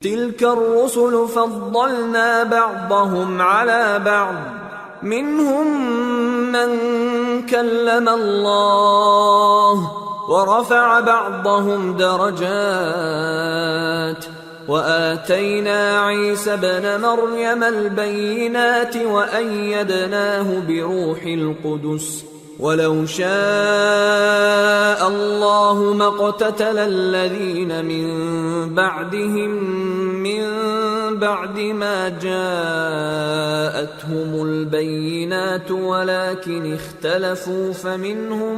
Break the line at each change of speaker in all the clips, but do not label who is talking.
تلك الرسل فضلنا بعضهم على بعض منهم من كلم الله ورفع بعضهم درجات وآتينا عيسى ابن مريم البينات وأيدناه بروح القدس ولو شاء الله ما اقتتل الذين من بعدهم من بعد ما جاءتهم البينات ولكن اختلفوا فمنهم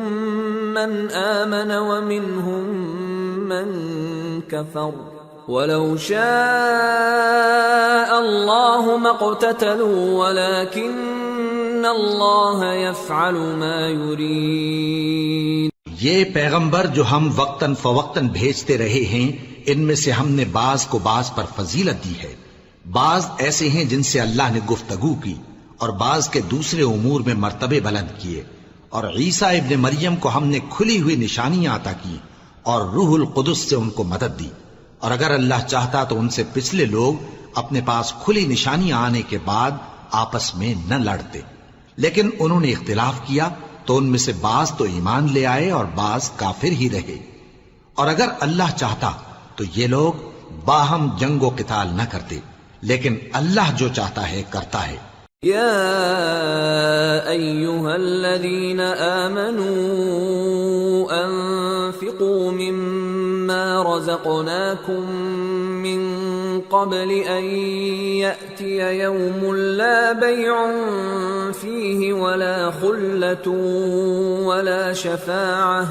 من آمن ومنهم من كفر ولو شاء الله ما اقتتلوا ولكن اللہ یفعل ما یرید۔
یہ پیغمبر جو ہم وقتاً فوقتاً بھیجتے رہے ہیں، ان میں سے ہم نے بعض کو بعض پر فضیلت دی ہے، بعض ایسے ہیں جن سے اللہ نے گفتگو کی، اور بعض کے دوسرے امور میں مرتبے بلند کیے، اور عیسیٰ ابن مریم کو ہم نے کھلی ہوئی نشانیاں عطا کی اور روح القدس سے ان کو مدد دی، اور اگر اللہ چاہتا تو ان سے پچھلے لوگ اپنے پاس کھلی نشانیاں آنے کے بعد آپس میں نہ لڑتے، لیکن انہوں نے اختلاف کیا تو ان میں سے بعض تو ایمان لے آئے اور بعض کافر ہی رہے، اور اگر اللہ چاہتا تو یہ لوگ باہم جنگ و قتال نہ کرتے، لیکن اللہ جو چاہتا ہے کرتا ہے۔
یا ایھا الذین آمنوا انفقوا مما رزقناکم من قبل ان یأتی یوم لا بیع فیہ ولا خلة ولا شفاعة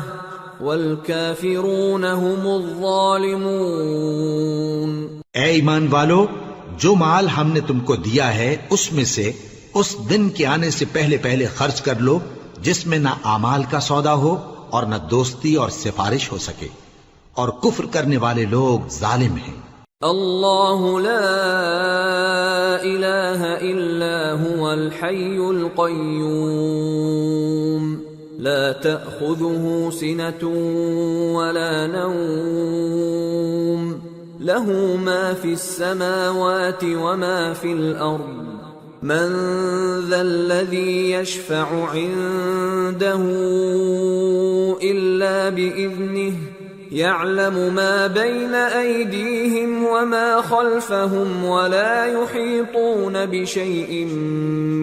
والکافرون هم الظالمون۔
اے ایمان والو، جو مال ہم نے تم کو دیا ہے اس میں سے اس دن کے آنے سے پہلے پہلے خرچ کر لو جس میں نہ اعمال کا سودا ہو اور نہ دوستی اور سفارش ہو سکے، اور کفر کرنے والے لوگ ظالم ہیں۔
اللہ لا الہ الا هو الحی القیوم لا تأخذه سنة ولا نوم له ما في السماوات وما في الأرض من ذا الذي يشفع عنده إلا بإذنه يعلم ما بين أيديهم وما خلفهم ولا يحيطون بشيء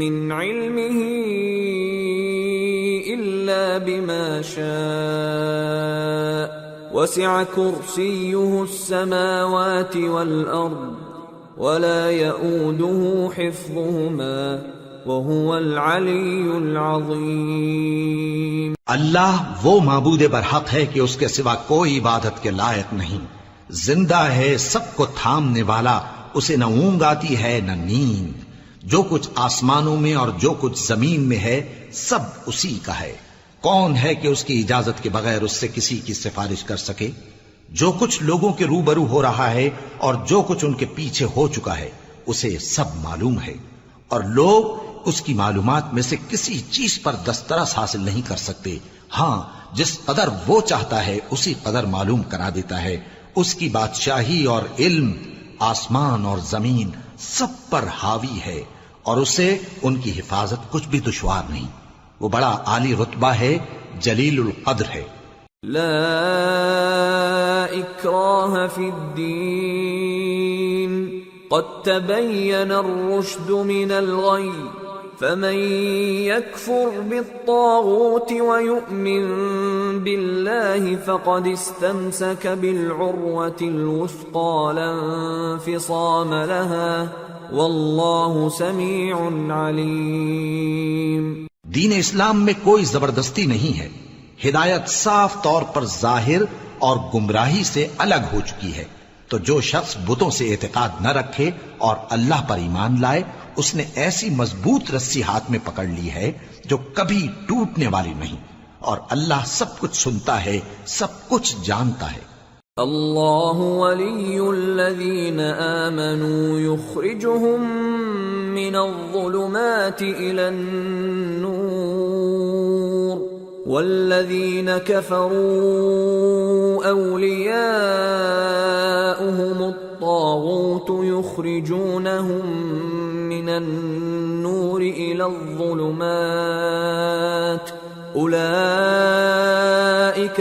من علمه إلا بما شاء وسع كرسيه السماوات والأرض ولا يؤوده حفظهما وهو العلی العظیم۔
اللہ وہ معبود برحق ہے کہ اس کے سوا کوئی عبادت کے لائق نہیں، زندہ ہے، سب کو تھامنے والا، اسے نہ اونگ آتی ہے نہ نیند، جو کچھ آسمانوں میں اور جو کچھ زمین میں ہے سب اسی کا ہے۔ کون ہے کہ اس کی اجازت کے بغیر اس سے کسی کی سفارش کر سکے؟ جو کچھ لوگوں کے روبرو ہو رہا ہے اور جو کچھ ان کے پیچھے ہو چکا ہے اسے سب معلوم ہے، اور لوگ اس کی معلومات میں سے کسی چیز پر دسترس حاصل نہیں کر سکتے، ہاں جس قدر وہ چاہتا ہے اسی قدر معلوم کرا دیتا ہے۔ اس کی بادشاہی اور علم آسمان اور زمین سب پر حاوی ہے، اور اسے ان کی حفاظت کچھ بھی دشوار نہیں، وہ بڑا عالی رتبہ ہے، جلیل القدر ہے۔
لا اکراہ فی الدین قد تبین الرشد من الغی فمن يكفر بالطاغوت ويؤمن بالله فقد استمسك بالعروة الوثقى لا انفصام لها والله سميع عليم۔
دین اسلام میں کوئی زبردستی نہیں ہے، ہدایت صاف طور پر ظاہر اور گمراہی سے الگ ہو چکی ہے، تو جو شخص بتوں سے اعتقاد نہ رکھے اور اللہ پر ایمان لائے اس نے ایسی مضبوط رسی ہاتھ میں پکڑ لی ہے جو کبھی ٹوٹنے والی نہیں، اور اللہ سب کچھ سنتا ہے، سب کچھ جانتا ہے۔
اللہ ولی الذین آمنوا یخرجهم من الظلمات الى النور والذین کفروا اولیاؤهم الطاغوت يخرجونهم من النور إلى الظلمات أولئك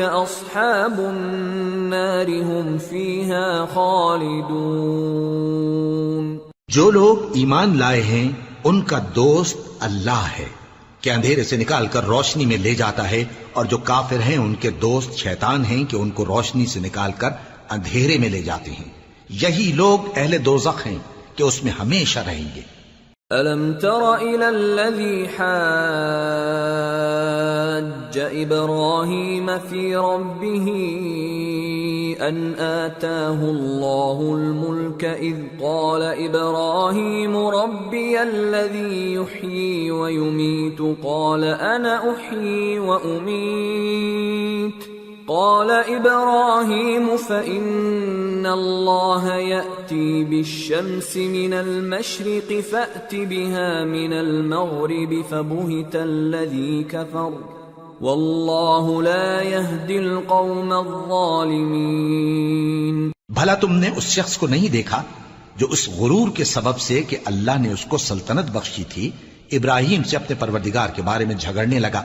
أصحاب النار هم فيها خالدون۔
جو لوگ ایمان لائے ہیں ان کا دوست اللہ ہے کہ اندھیرے سے نکال کر روشنی میں لے جاتا ہے، اور جو کافر ہیں ان کے دوست شیطان ہیں کہ ان کو روشنی سے نکال کر اندھیرے میں لے جاتے ہیں۔ یہی لوگ اہل دوزخ ہیں کہ اس میں ہمیشہ رہیں گے۔
أَلَمْ تَرَ إِلَى الَّذِي حَاجَّ إِبْرَاهِيمَ فِي رَبِّهِ أَنْ آتَاهُ اللَّهُ الْمُلْكَ إِذْ قَالَ إِبْرَاهِيمُ رَبِّيَ الَّذِي يُحْيِي وَيُمِيتُ قَالَ أَنَا أُحْيِي وَأُمِيتُ قال إبراهيم فإن الله يأتي بالشمس من المشرق فأت بها من المغرب فبهت الذي كفر والله لا يهدي القوم الظالمين۔
بھلا تم نے اس شخص کو نہیں دیکھا جو اس غرور کے سبب سے کہ اللہ نے اس کو سلطنت بخشی تھی ابراہیم سے اپنے پروردگار کے بارے میں جھگڑنے لگا؟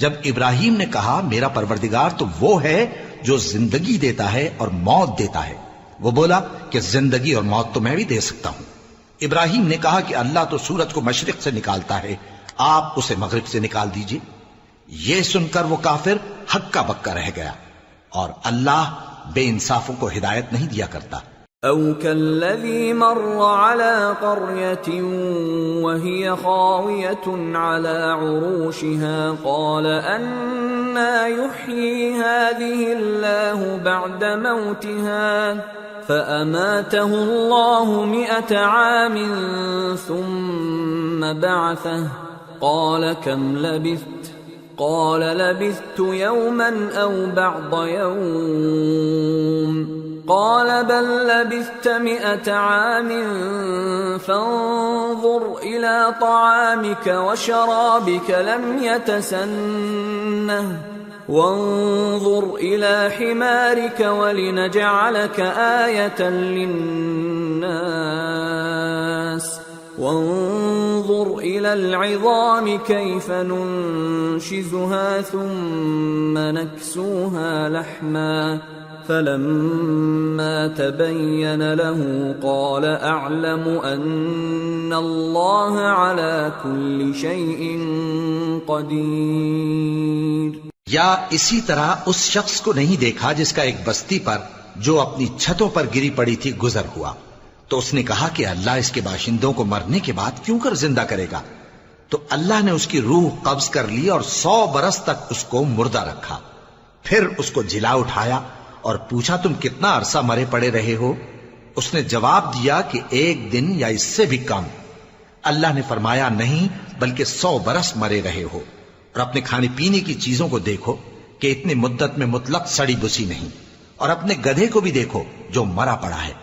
جب ابراہیم نے کہا میرا پروردگار تو وہ ہے جو زندگی دیتا ہے اور موت دیتا ہے، وہ بولا کہ زندگی اور موت تو میں بھی دے سکتا ہوں۔ ابراہیم نے کہا کہ اللہ تو سورج کو مشرق سے نکالتا ہے، آپ اسے مغرب سے نکال دیجئے۔ یہ سن کر وہ کافر ہکا بکا رہ گیا، اور اللہ بے انصافوں کو ہدایت نہیں دیا کرتا۔
أَوْ كَالَّذِي مَرَّ عَلَى قَرْيَةٍ وَهِيَ خَاوِيَةٌ عَلَى عُرُوشِهَا قَالَ أَنَّى يُحْيِي هَذِهِ اللَّهُ بَعْدَ مَوْتِهَا فَأَمَاتَهُ اللَّهُ 100 عَامٍ ثُمَّ بَعَثَهُ قَالَ كَمْ لَبِثْتَ قَالَ لَبِثْتُ يَوْمًا أَوْ بَعْضَ يَوْمٍ قال بل لبثت 100 عام فانظر إلى طعامك وشرابك لم يتسنه وانظر إلى حمارك ولنجعلك آية للناس وانظر إلى العظام كيف ننشزها ثم نكسوها لحما فلما تبين له قال أعلم أن الله على كل شيء قدير۔
یا اسی طرح اس شخص کو نہیں دیکھا جس کا ایک بستی پر جو اپنی چھتوں پر گری پڑی تھی گزر ہوا، تو اس نے کہا کہ اللہ اس کے باشندوں کو مرنے کے بعد کیوں کر زندہ کرے گا؟ تو اللہ نے اس کی روح قبض کر لی اور 100 برس تک اس کو مردہ رکھا، پھر اس کو جلا اٹھایا اور پوچھا تم کتنا عرصہ مرے پڑے رہے ہو؟ اس نے جواب دیا کہ 1 دن یا اس سے بھی کم۔ اللہ نے فرمایا نہیں بلکہ 100 برس مرے رہے ہو، اور اپنے کھانے پینے کی چیزوں کو دیکھو کہ اتنی مدت میں مطلق سڑی بسی نہیں، اور اپنے گدھے کو بھی دیکھو جو مرا پڑا ہے۔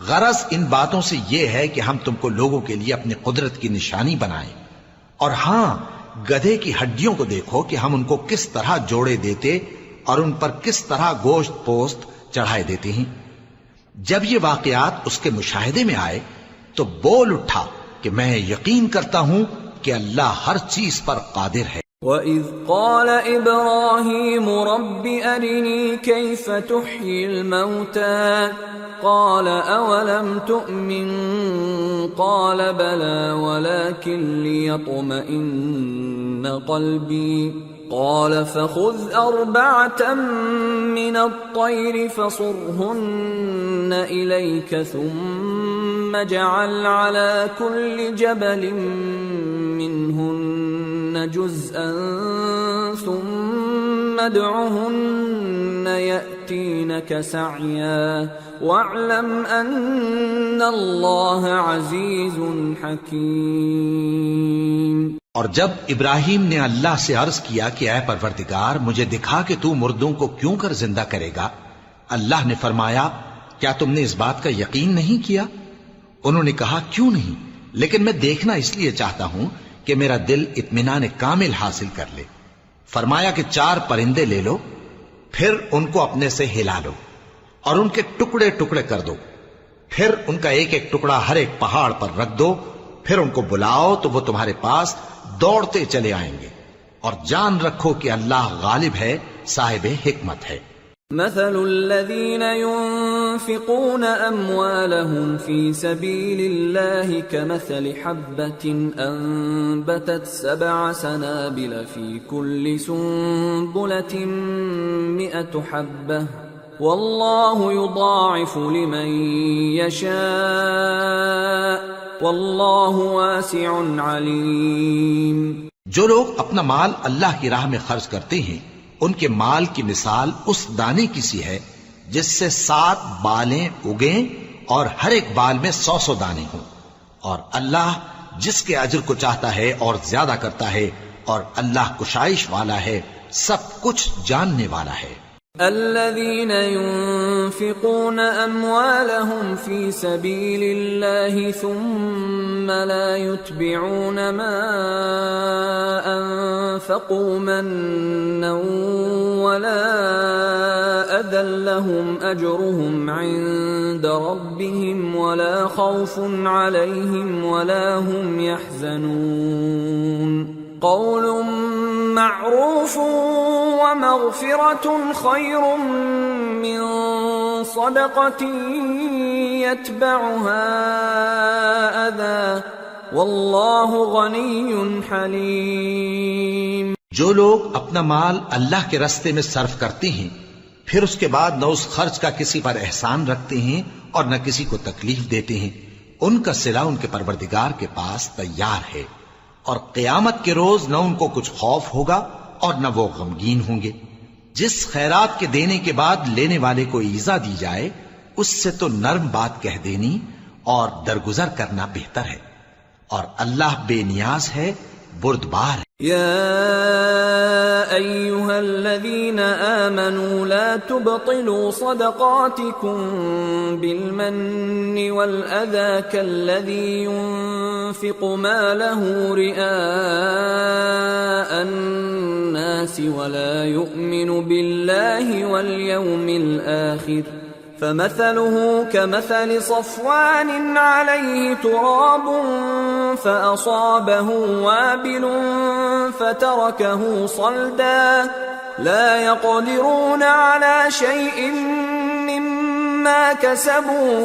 غرض ان باتوں سے یہ ہے کہ ہم تم کو لوگوں کے لیے اپنی قدرت کی نشانی بنائیں، اور ہاں گدھے کی ہڈیوں کو دیکھو کہ ہم ان کو کس طرح جوڑے دیتے اور ان پر کس طرح گوشت پوست چڑھائے دیتے ہیں۔ جب یہ واقعات اس کے مشاہدے میں آئے تو بول اٹھا کہ میں یقین کرتا ہوں کہ اللہ ہر چیز پر قادر ہے۔
وَإِذْ قَالَ إِبْرَاهِيمُ رَبِّ أَرِنِي كَيْفَ تُحْيِي الْمَوْتَى قَالَ أَوَلَمْ تُؤْمِنْ قَالَ بَلَى وَلَكِنْ لِيَطْمَئِنَّ قَلْبِي قال فخذ 4 من الطير فصرهن إليك ثم اجعل على كل جبل منهن جزءا ثم ادعهن يأتينك سعيا واعلم أن الله عزيز حكيم۔
اور جب ابراہیم نے اللہ سے عرض کیا کہ اے پروردگار مجھے دکھا کہ تو مردوں کو کیوں کر زندہ کرے گا، اللہ نے فرمایا کیا تم نے اس بات کا یقین نہیں کیا؟ انہوں نے کہا کیوں نہیں، لیکن میں دیکھنا اس لیے چاہتا ہوں کہ میرا دل اطمینان کامل حاصل کر لے۔ فرمایا کہ 4 پرندے لے لو، پھر ان کو اپنے سے ہلا لو اور ان کے ٹکڑے ٹکڑے کر دو، پھر ان کا ایک ایک ٹکڑا ہر ایک پہاڑ پر رکھ دو، پھر ان کو بلاؤ تو وہ تمہارے پاس دوڑتے چلے آئیں گے، اور جان رکھو کہ اللہ غالب ہے، صاحب حکمت ہے۔
مثل الذين ينفقون أموالهم في سبيل الله كمثل حبة أنبتت 7 سنابل في كل سنبلة 100 حبة والله يضاعف لمن يشاء والله واسع عليم۔
جو لوگ اپنا مال اللہ کی راہ میں خرچ کرتے ہیں ان کے مال کی مثال اس دانے کی سی ہے جس سے 7 بالیں اگیں اور ہر ایک بال میں 100 دانے ہوں، اور اللہ جس کے اجر کو چاہتا ہے اور زیادہ کرتا ہے، اور اللہ کشائش والا ہے، سب کچھ جاننے والا ہے۔
الذين ينفقون أموالهم في سبيل الله ثم لا يتبعون ما أنفقوا منا ولا أذى لهم أجرهم عند ربهم ولا خوف عليهم ولا هم يحزنون قول معروف ومغفرة خير من صدقة يتبعها أذى والله غني حليم۔
جو لوگ اپنا مال اللہ کے راستے میں صرف کرتے ہیں پھر اس کے بعد نہ اس خرچ کا کسی پر احسان رکھتے ہیں اور نہ کسی کو تکلیف دیتے ہیں، ان کا صلہ ان کے پروردگار کے پاس تیار ہے، اور قیامت کے روز نہ ان کو کچھ خوف ہوگا اور نہ وہ غمگین ہوں گے۔ جس خیرات کے دینے کے بعد لینے والے کو ایذا دی جائے اس سے تو نرم بات کہہ دینی اور درگزر کرنا بہتر ہے، اور اللہ بے نیاز ہے، بردبار ہے۔
يا أيها الذين آمنوا لا تبطلوا صدقاتكم بالمن والأذى كالذي ينفق ماله رئاء الناس ولا يؤمن بالله واليوم الآخر فمثله كمثل صفوان عليه تراب فأصابه وابل فتركه صلدا لا يقدرون على شيء مما كسبوا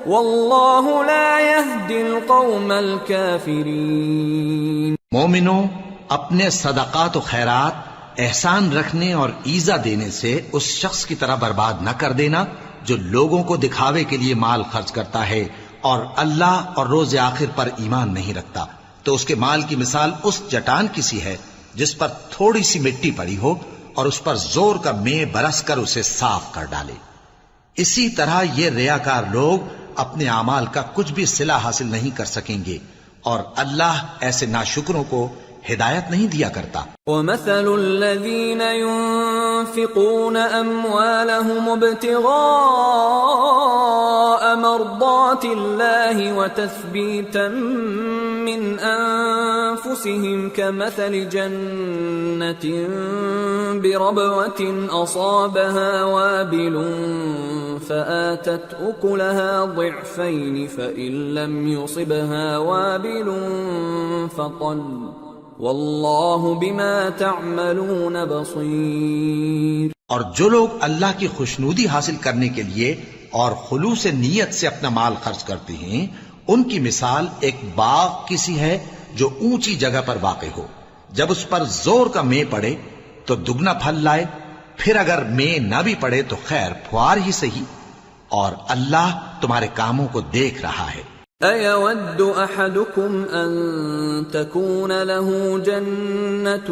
والله لا يهدي القوم الكافرين۔
مومنوں، اپنے صدقات و خیرات احسان رکھنے اور ایذا دینے سے اس شخص کی طرح برباد نہ کر دینا جو لوگوں کو دکھاوے کے لیے مال خرچ کرتا ہے اور اللہ اور روز آخر پر ایمان نہیں رکھتا، تو اس کے مال کی مثال اس چٹان کی سی ہے جس پر تھوڑی سی مٹی پڑی ہو اور اس پر زور کا مے برس کر اسے صاف کر ڈالے۔ اسی طرح یہ ریاکار لوگ اپنے اعمال کا کچھ بھی صلہ حاصل نہیں کر سکیں گے، اور اللہ ایسے ناشکروں کو ہدایت نہیں دیا کرتا۔
وَمَثَلُ الَّذِينَ يُنفِقُونَ أَمْوَالَهُمُ ابْتِغَاءَ مَرْضَاتِ اللَّهِ وَتَثْبِيتًا مِّنْ أَنفُسِهِمْ كَمَثَلِ جَنَّةٍ بِرَبْوَةٍ أَصَابَهَا وَابِلٌ فَآتَتْ أُكُلَهَا ضِعْفَيْنِ فَإِن لَّمْ يُصِبْهَا وَابِلٌ فَطَلٌّ واللہ بما تعملون بصیر۔ اور
جو لوگ اللہ کی خوشنودی حاصل کرنے کے لیے اور خلوص نیت سے اپنا مال خرچ کرتے ہیں ان کی مثال ایک باغ کی سی ہے جو اونچی جگہ پر واقع ہو، جب اس پر زور کا مے پڑے تو دگنا پھل لائے، پھر اگر مے نہ بھی پڑے تو خیر پھوار ہی صحیح، اور اللہ تمہارے کاموں کو دیکھ رہا ہے۔
أَيَوَدُّ أَحَدُكُمْ أَن تَكُونَ لَهُ جَنَّةٌ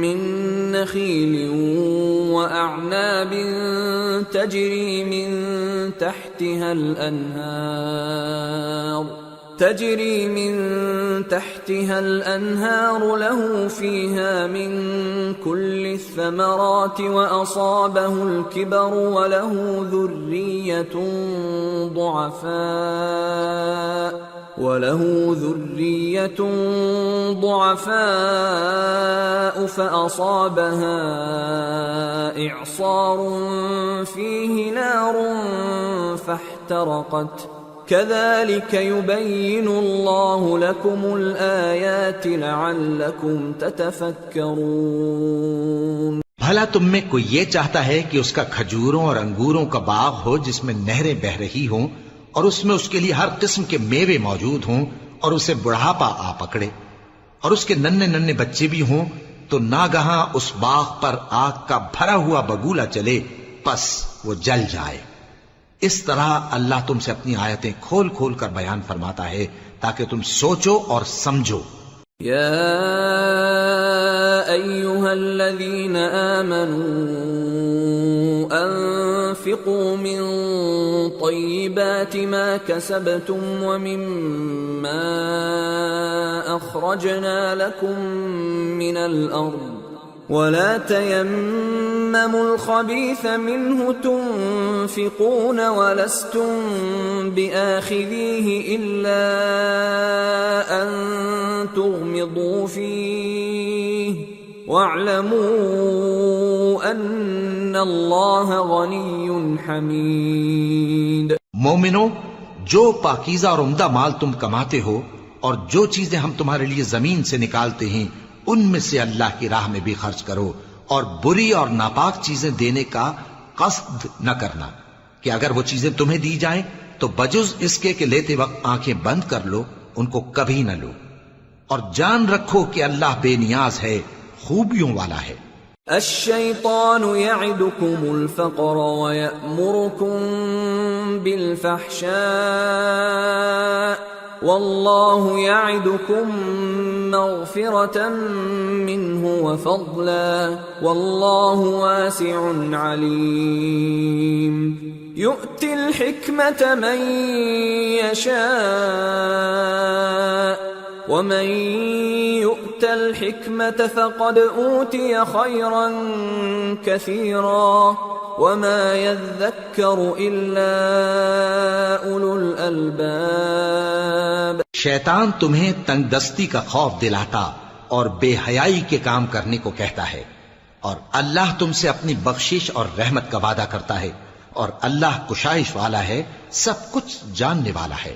مِّن نَّخِيلٍ وَأَعْنَابٍ تَجْرِي مِن تحتها الأنهار له فيها من كل الثمرات وأصابه الكبر وله ذرية ضعفاء فأصابها إعصار فيه نار فاحترقت كذلك يبين الله لكم الآيات لعلكم تتفكرون۔
بھلا تم میں کوئی یہ چاہتا ہے کہ اس کا کھجوروں اور انگوروں کا باغ ہو جس میں نہریں بہ رہی ہوں اور اس میں اس کے لیے ہر قسم کے میوے موجود ہوں اور اسے بڑھاپا آ پکڑے اور اس کے ننھے ننھے بچے بھی ہوں تو ناگہاں اس باغ پر آگ کا بھرا ہوا بگولا چلے پس وہ جل جائے۔ اس طرح اللہ تم سے اپنی آیتیں کھول کھول کر بیان فرماتا ہے تاکہ تم سوچو اور سمجھو۔
يا أيها الذين آمنوا أنفقوا من طيبات ما كسبتم ومما أخرجنا لكم من الأرض ولا تيمموا الخبيث منه تنفقون ولستم بآخذيه إلا أن تغمضوا فيه واعلموا أن الله غني حميد۔
مومنو، جو پاکیزہ اور عمدہ مال تم کماتے ہو اور جو چیزیں ہم تمہارے لیے زمین سے نکالتے ہیں ان میں سے اللہ کی راہ میں بھی خرچ کرو اور بری اور ناپاک چیزیں دینے کا قصد نہ کرنا کہ اگر وہ چیزیں تمہیں دی جائیں تو بجز اس کے کہ لیتے وقت آنکھیں بند کر لو ان کو کبھی نہ لو، اور جان رکھو کہ اللہ بے نیاز ہے، خوبیوں والا ہے۔
الشیطان یعدکم الفقر ویأمرکم بالفحشاء واللہ یعدکم مغفرة منہ وفضلا واللہ واسع علیم۔ یؤتی الحکمة من یشاء ومن يؤت الحكمة فقد أوتي خيرا كثيرا وما يذكر إلا أولو الألباب۔
شیطان تمہیں تنگ دستی کا خوف دلاتا اور بے حیائی کے کام کرنے کو کہتا ہے، اور اللہ تم سے اپنی بخشش اور رحمت کا وعدہ کرتا ہے، اور اللہ کشائش والا ہے، سب کچھ جاننے والا ہے۔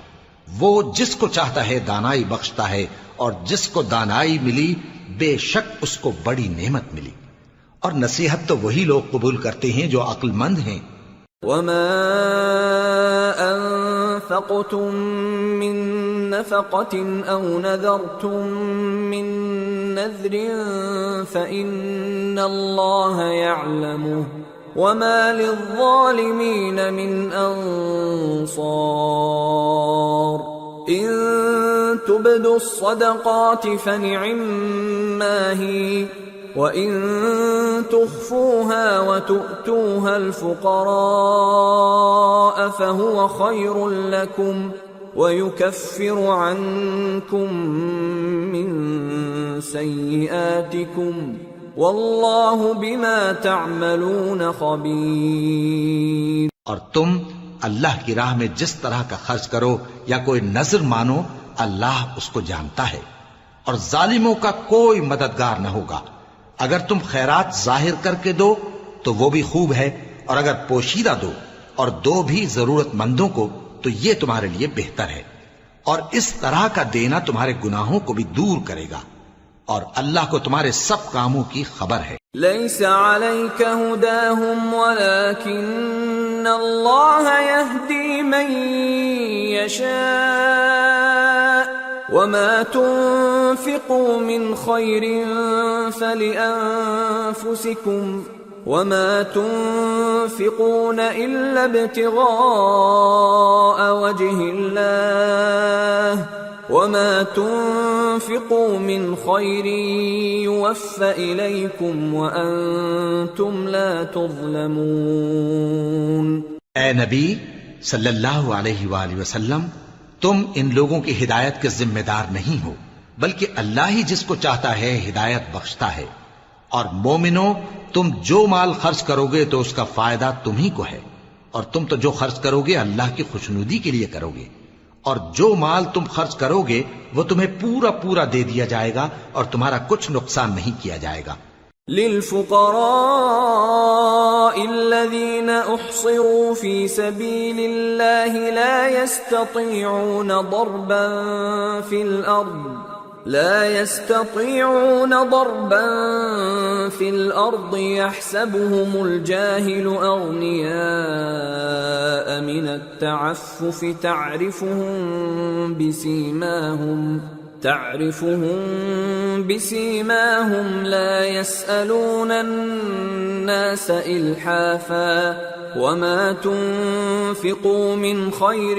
وہ جس کو چاہتا ہے دانائی بخشتا ہے، اور جس کو دانائی ملی بے شک اس کو بڑی نعمت ملی، اور نصیحت تو وہی لوگ قبول کرتے ہیں جو عقل مند ہیں۔
وما انفقتم من نفقة او نذرتم من نذر فإن الله يعلمه وما للظالمين من انصار۔ ان تبدوا الصدقات فنعما هي وَإِن تُخْفُوهَا وَتُؤْتُوهَا الْفُقَرَاءَ فَهُوَ خَيْرٌ لَكُمْ وَيُكَفِّرُ عَنكُم مِّن سَيِّئَاتِكُمْ وَاللَّهُ بِمَا تَعْمَلُونَ خَبِيرٌ۔
اور تم اللہ کی راہ میں جس طرح کا خرچ کرو یا کوئی نذر مانو، اللہ اس کو جانتا ہے، اور ظالموں کا کوئی مددگار نہ ہوگا۔ اگر تم خیرات ظاہر کر کے دو تو وہ بھی خوب ہے، اور اگر پوشیدہ دو اور دو بھی ضرورت مندوں کو تو یہ تمہارے لیے بہتر ہے، اور اس طرح کا دینا تمہارے گناہوں کو بھی دور کرے گا، اور اللہ کو تمہارے سب کاموں کی خبر ہے۔
لیس علیک ھداھم ولکن اللہ یہدی من یشاء وما تنفقوا من خیر فلأنفسکم وما تنفقون الا ابتغاء وجه اللہ وما تنفقوا من خیر یوفى الیکم وانتم لا تظلمون۔
اے نبی صلی اللہ علیہ وآلہ وسلم، تم ان لوگوں کی ہدایت کے ذمہ دار نہیں ہو، بلکہ اللہ ہی جس کو چاہتا ہے ہدایت بخشتا ہے۔ اور مومنو، تم جو مال خرچ کرو گے تو اس کا فائدہ تم ہی کو ہے، اور تم تو جو خرچ کرو گے اللہ کی خوشنودی کے لیے کرو گے، اور جو مال تم خرچ کرو گے وہ تمہیں پورا پورا دے دیا جائے گا اور تمہارا کچھ نقصان نہیں کیا جائے گا۔
للفقراء الذين احصروا في سبيل الله لا يستطيعون ضربا في الأرض يحسبهم الجاهل أغنياء من التعفف تعرفهم بسيماهم لا يسألون الناس إلحافا وما تنفقوا من خير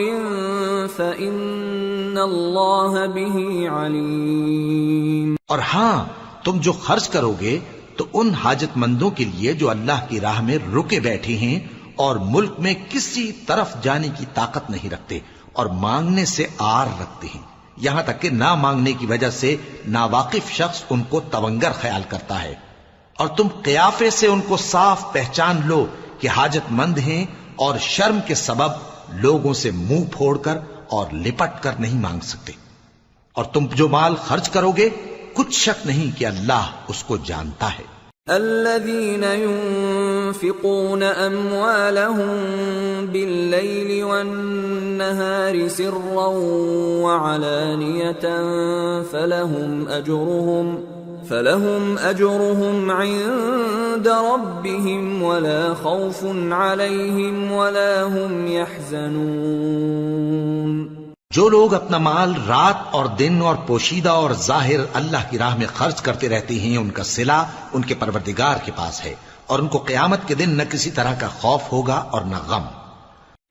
فإن الله به عليم۔
اور ہاں، تم جو خرچ کرو گے تو ان حاجت مندوں کے لیے جو اللہ کی راہ میں رکے بیٹھے ہیں اور ملک میں کسی طرف جانے کی طاقت نہیں رکھتے اور مانگنے سے آر رکھتے ہیں، یہاں تک کہ نہ مانگنے کی وجہ سے ناواقف شخص ان کو تونگر خیال کرتا ہے، اور تم قیافے سے ان کو صاف پہچان لو کہ حاجت مند ہیں اور شرم کے سبب لوگوں سے منہ پھوڑ کر اور لپٹ کر نہیں مانگ سکتے۔ اور تم جو مال خرچ کرو گے کچھ شک نہیں کہ اللہ اس کو جانتا ہے۔
الذين ينفقون أموالهم بالليل والنهار سرا وعلانية فلهم أجرهم عند ربهم ولا خوف عليهم ولا هم يحزنون۔
جو لوگ اپنا مال رات اور دن اور پوشیدہ اور ظاہر اللہ کی راہ میں خرچ کرتے رہتے ہیں، ان کا صلہ ان کے پروردگار کے پاس ہے، اور ان کو قیامت کے دن نہ کسی طرح کا خوف ہوگا اور نہ غم۔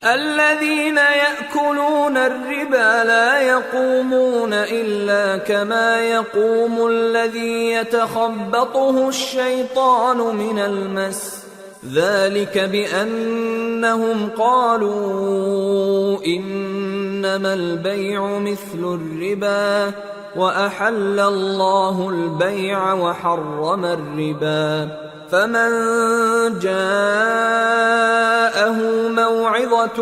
الذين يأكلون الربا لا يقومون إلا كما يقوم الذي يتخبطه الشيطان من المس، ذلك بأنهم قالوا إنما البيع مثل الربا وأحل الله البيع وحرم الربا، فمن جاءه موعظة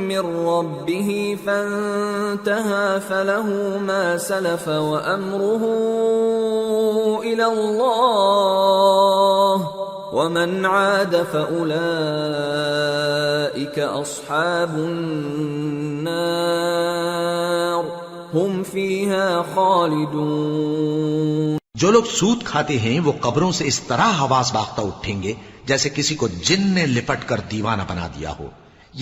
من ربه فانتهى فله ما سلف وأمره إلى الله ومن عاد فأولئك أصحاب النار هم فيها خالدون۔
جو لوگ سود کھاتے ہیں وہ قبروں سے اس طرح حواس باختہ اٹھیں گے جیسے کسی کو جن نے لپٹ کر دیوانہ بنا دیا ہو،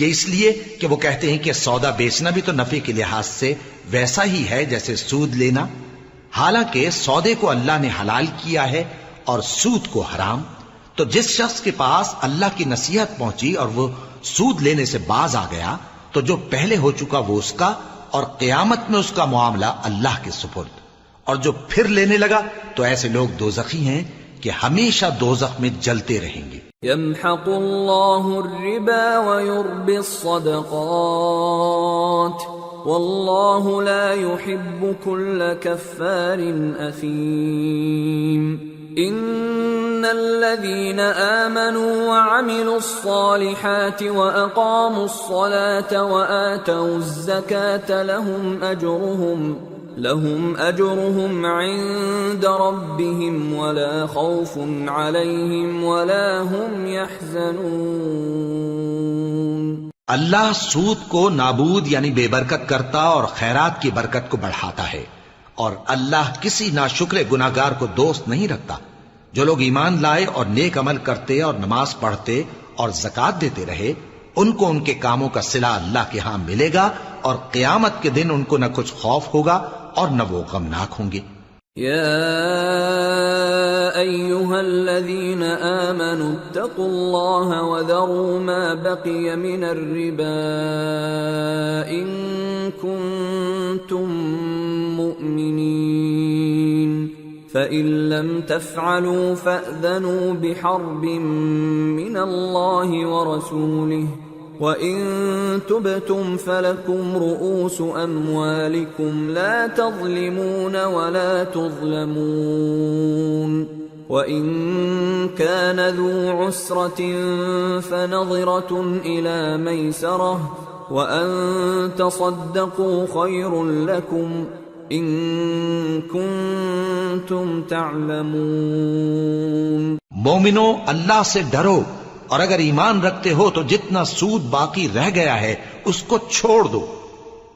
یہ اس لیے کہ وہ کہتے ہیں کہ سودا بیچنا بھی تو نفع کے لحاظ سے ویسا ہی ہے جیسے سود لینا، حالانکہ سودے کو اللہ نے حلال کیا ہے اور سود کو حرام۔ تو جس شخص کے پاس اللہ کی نصیحت پہنچی اور وہ سود لینے سے باز آ گیا تو جو پہلے ہو چکا وہ اس کا، اور قیامت میں اس کا معاملہ اللہ کے سپرد۔ اور جو پھر لینے لگا تو ایسے لوگ دوزخی ہیں کہ ہمیشہ دوزخ میں جلتے رہیں گے۔
يمحق الله الربا ويربي الصدقات والله لا يحب كل كفار أثيم۔ إن الذين آمنوا وعملوا الصالحات وأقاموا الصلاة وآتوا الزكاة لهم أجرهم عند ربهم ولا خوف عليهم ولا هم يحزنون۔
اللہ سود کو نابود یعنی بے برکت کرتا اور خیرات کی برکت کو بڑھاتا ہے، اور اللہ کسی ناشکر گناہگار کو دوست نہیں رکھتا۔ جو لوگ ایمان لائے اور نیک عمل کرتے اور نماز پڑھتے اور زکوٰۃ دیتے رہے، ان کو ان کے کاموں کا صلہ اللہ کے ہاں ملے گا، اور قیامت کے دن ان کو نہ کچھ خوف ہوگا اور نہ وہ غمناک ہوں گے۔
يا أيها الذين آمنوا اتقوا الله وذروا ما بقي من الربا إن كنتم مؤمنين فإن لم تفعلوا فأذنوا بحرب من الله ورسوله وَإِن تُبْتُمْ فَلَكُمْ رُؤُوسُ أَمْوَالِكُمْ لَا تَظْلِمُونَ وَلَا تُظْلَمُونَ وَإِن كَانَ ذُو عُسْرَةٍ فَنَظِرَةٌ إِلَى مَيْسَرَةٍ وَأَن تَصَدَّقُوا خَيْرٌ لَكُمْ إِن كُنتُمْ تَعْلَمُونَ۔
مومنو، اللہ سے ڈرو اور اگر ایمان رکھتے ہو تو جتنا سود باقی رہ گیا ہے اس کو چھوڑ دو.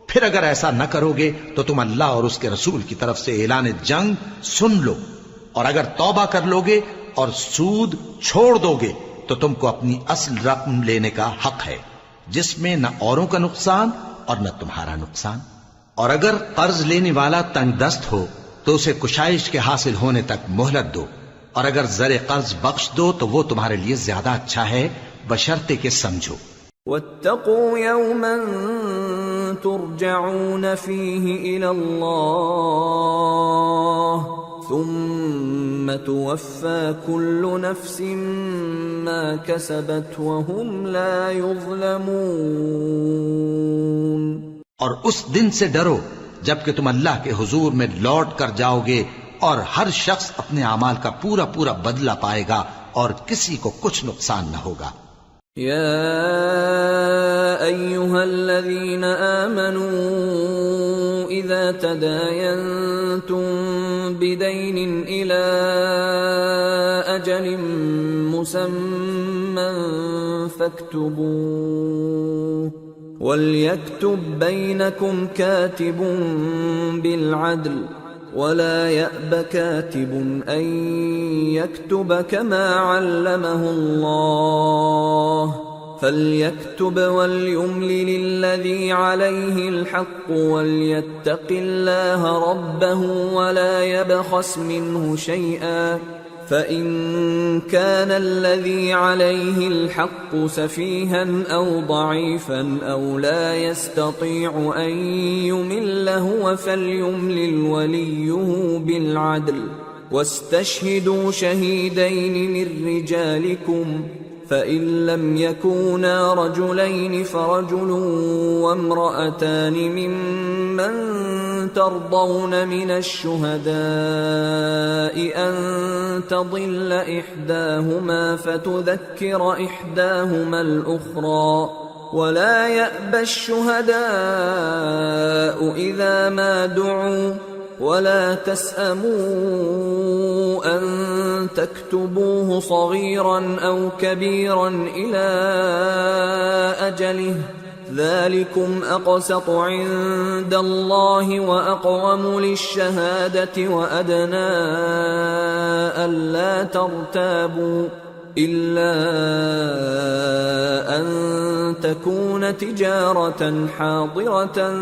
پھر اگر ایسا نہ کرو گے تو تم اللہ اور اس کے رسول کی طرف سے اعلان جنگ سن لو. اور اگر توبہ کر لو گے اور سود چھوڑ دو گے تو تم کو اپنی اصل رقم لینے کا حق ہے، جس میں نہ اوروں کا نقصان اور نہ تمہارا نقصان. اور اگر قرض لینے والا تنگ دست ہو تو اسے کشائش کے حاصل ہونے تک مہلت دو، اور اگر زر قرض بخش دو تو وہ تمہارے لیے زیادہ اچھا ہے، بشرطے کہ سمجھو.
واتقوا يوما ترجعون فيه إلى الله ثم توفى كل نفس ما كسبت وهم لا يظلمون.
اور اس دن سے ڈرو جب کہ تم اللہ کے حضور میں لوٹ کر جاؤ گے اور ہر شخص اپنے اعمال کا پورا پورا بدلہ پائے گا اور کسی کو کچھ نقصان نہ ہوگا.
يا أيها الذين آمنوا إذا تداينتم بدين إلى أجل مسمى فاكتبوه وليكتب بينكم كاتب بالعدل ولا يأب كاتب أن يكتب كما علمه الله فليكتب وليملل الذي عليه الحق وليتق الله ربه ولا يبخس منه شيئا فإن كان الذي عليه الحق سفيها أو ضعيفا أو لا يستطيع أن يمل هو فليملل وليه بالعدل واستشهدوا شهيدين من رجالكم فإن لم يكونا رجلين فرجل وامرأتان ممن ترضون من الشهداء أن تضل إحداهما فتذكر إحداهما الأخرى ولا يأبى الشهداء إذا ما دعوا ولا تسأموا أن تكتبوه صغيرا أو كبيرا إلى أجله ذلكم أقسط عند الله وأقوم للشهادة وأدنى ألا ترتابوا إلا أن تكون تجارة حاضرة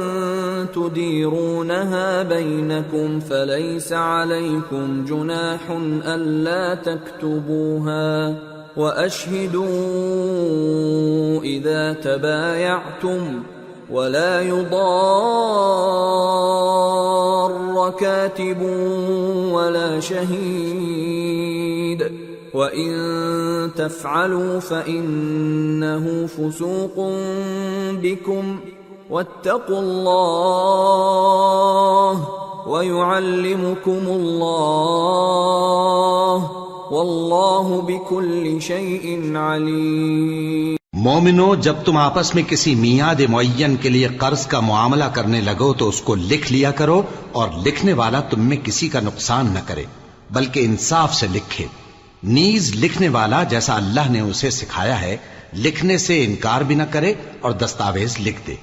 تديرونها بينكم فليس عليكم جناح ألا تكتبوها وأشهدوا إذا تبايعتم ولا يضار كاتب ولا شهيد وَإِن تَفْعَلُوا فَإِنَّهُ فُسُوقٌ بِكُمْ وَاتَّقُوا اللَّهَ وَيُعَلِّمُكُمُ اللَّهُ وَاللَّهُ بِكُلِّ شَيْءٍ عَلِيمٌ.
مومنو، جب تم آپس میں کسی میعاد معین کے لیے قرض کا معاملہ کرنے لگو تو اس کو لکھ لیا کرو، اور لکھنے والا تم میں کسی کا نقصان نہ کرے بلکہ انصاف سے لکھے. نیز لکھنے والا جیسا اللہ نے اسے سکھایا ہے لکھنے سے انکار بھی نہ کرے اور دستاویز لکھ دے.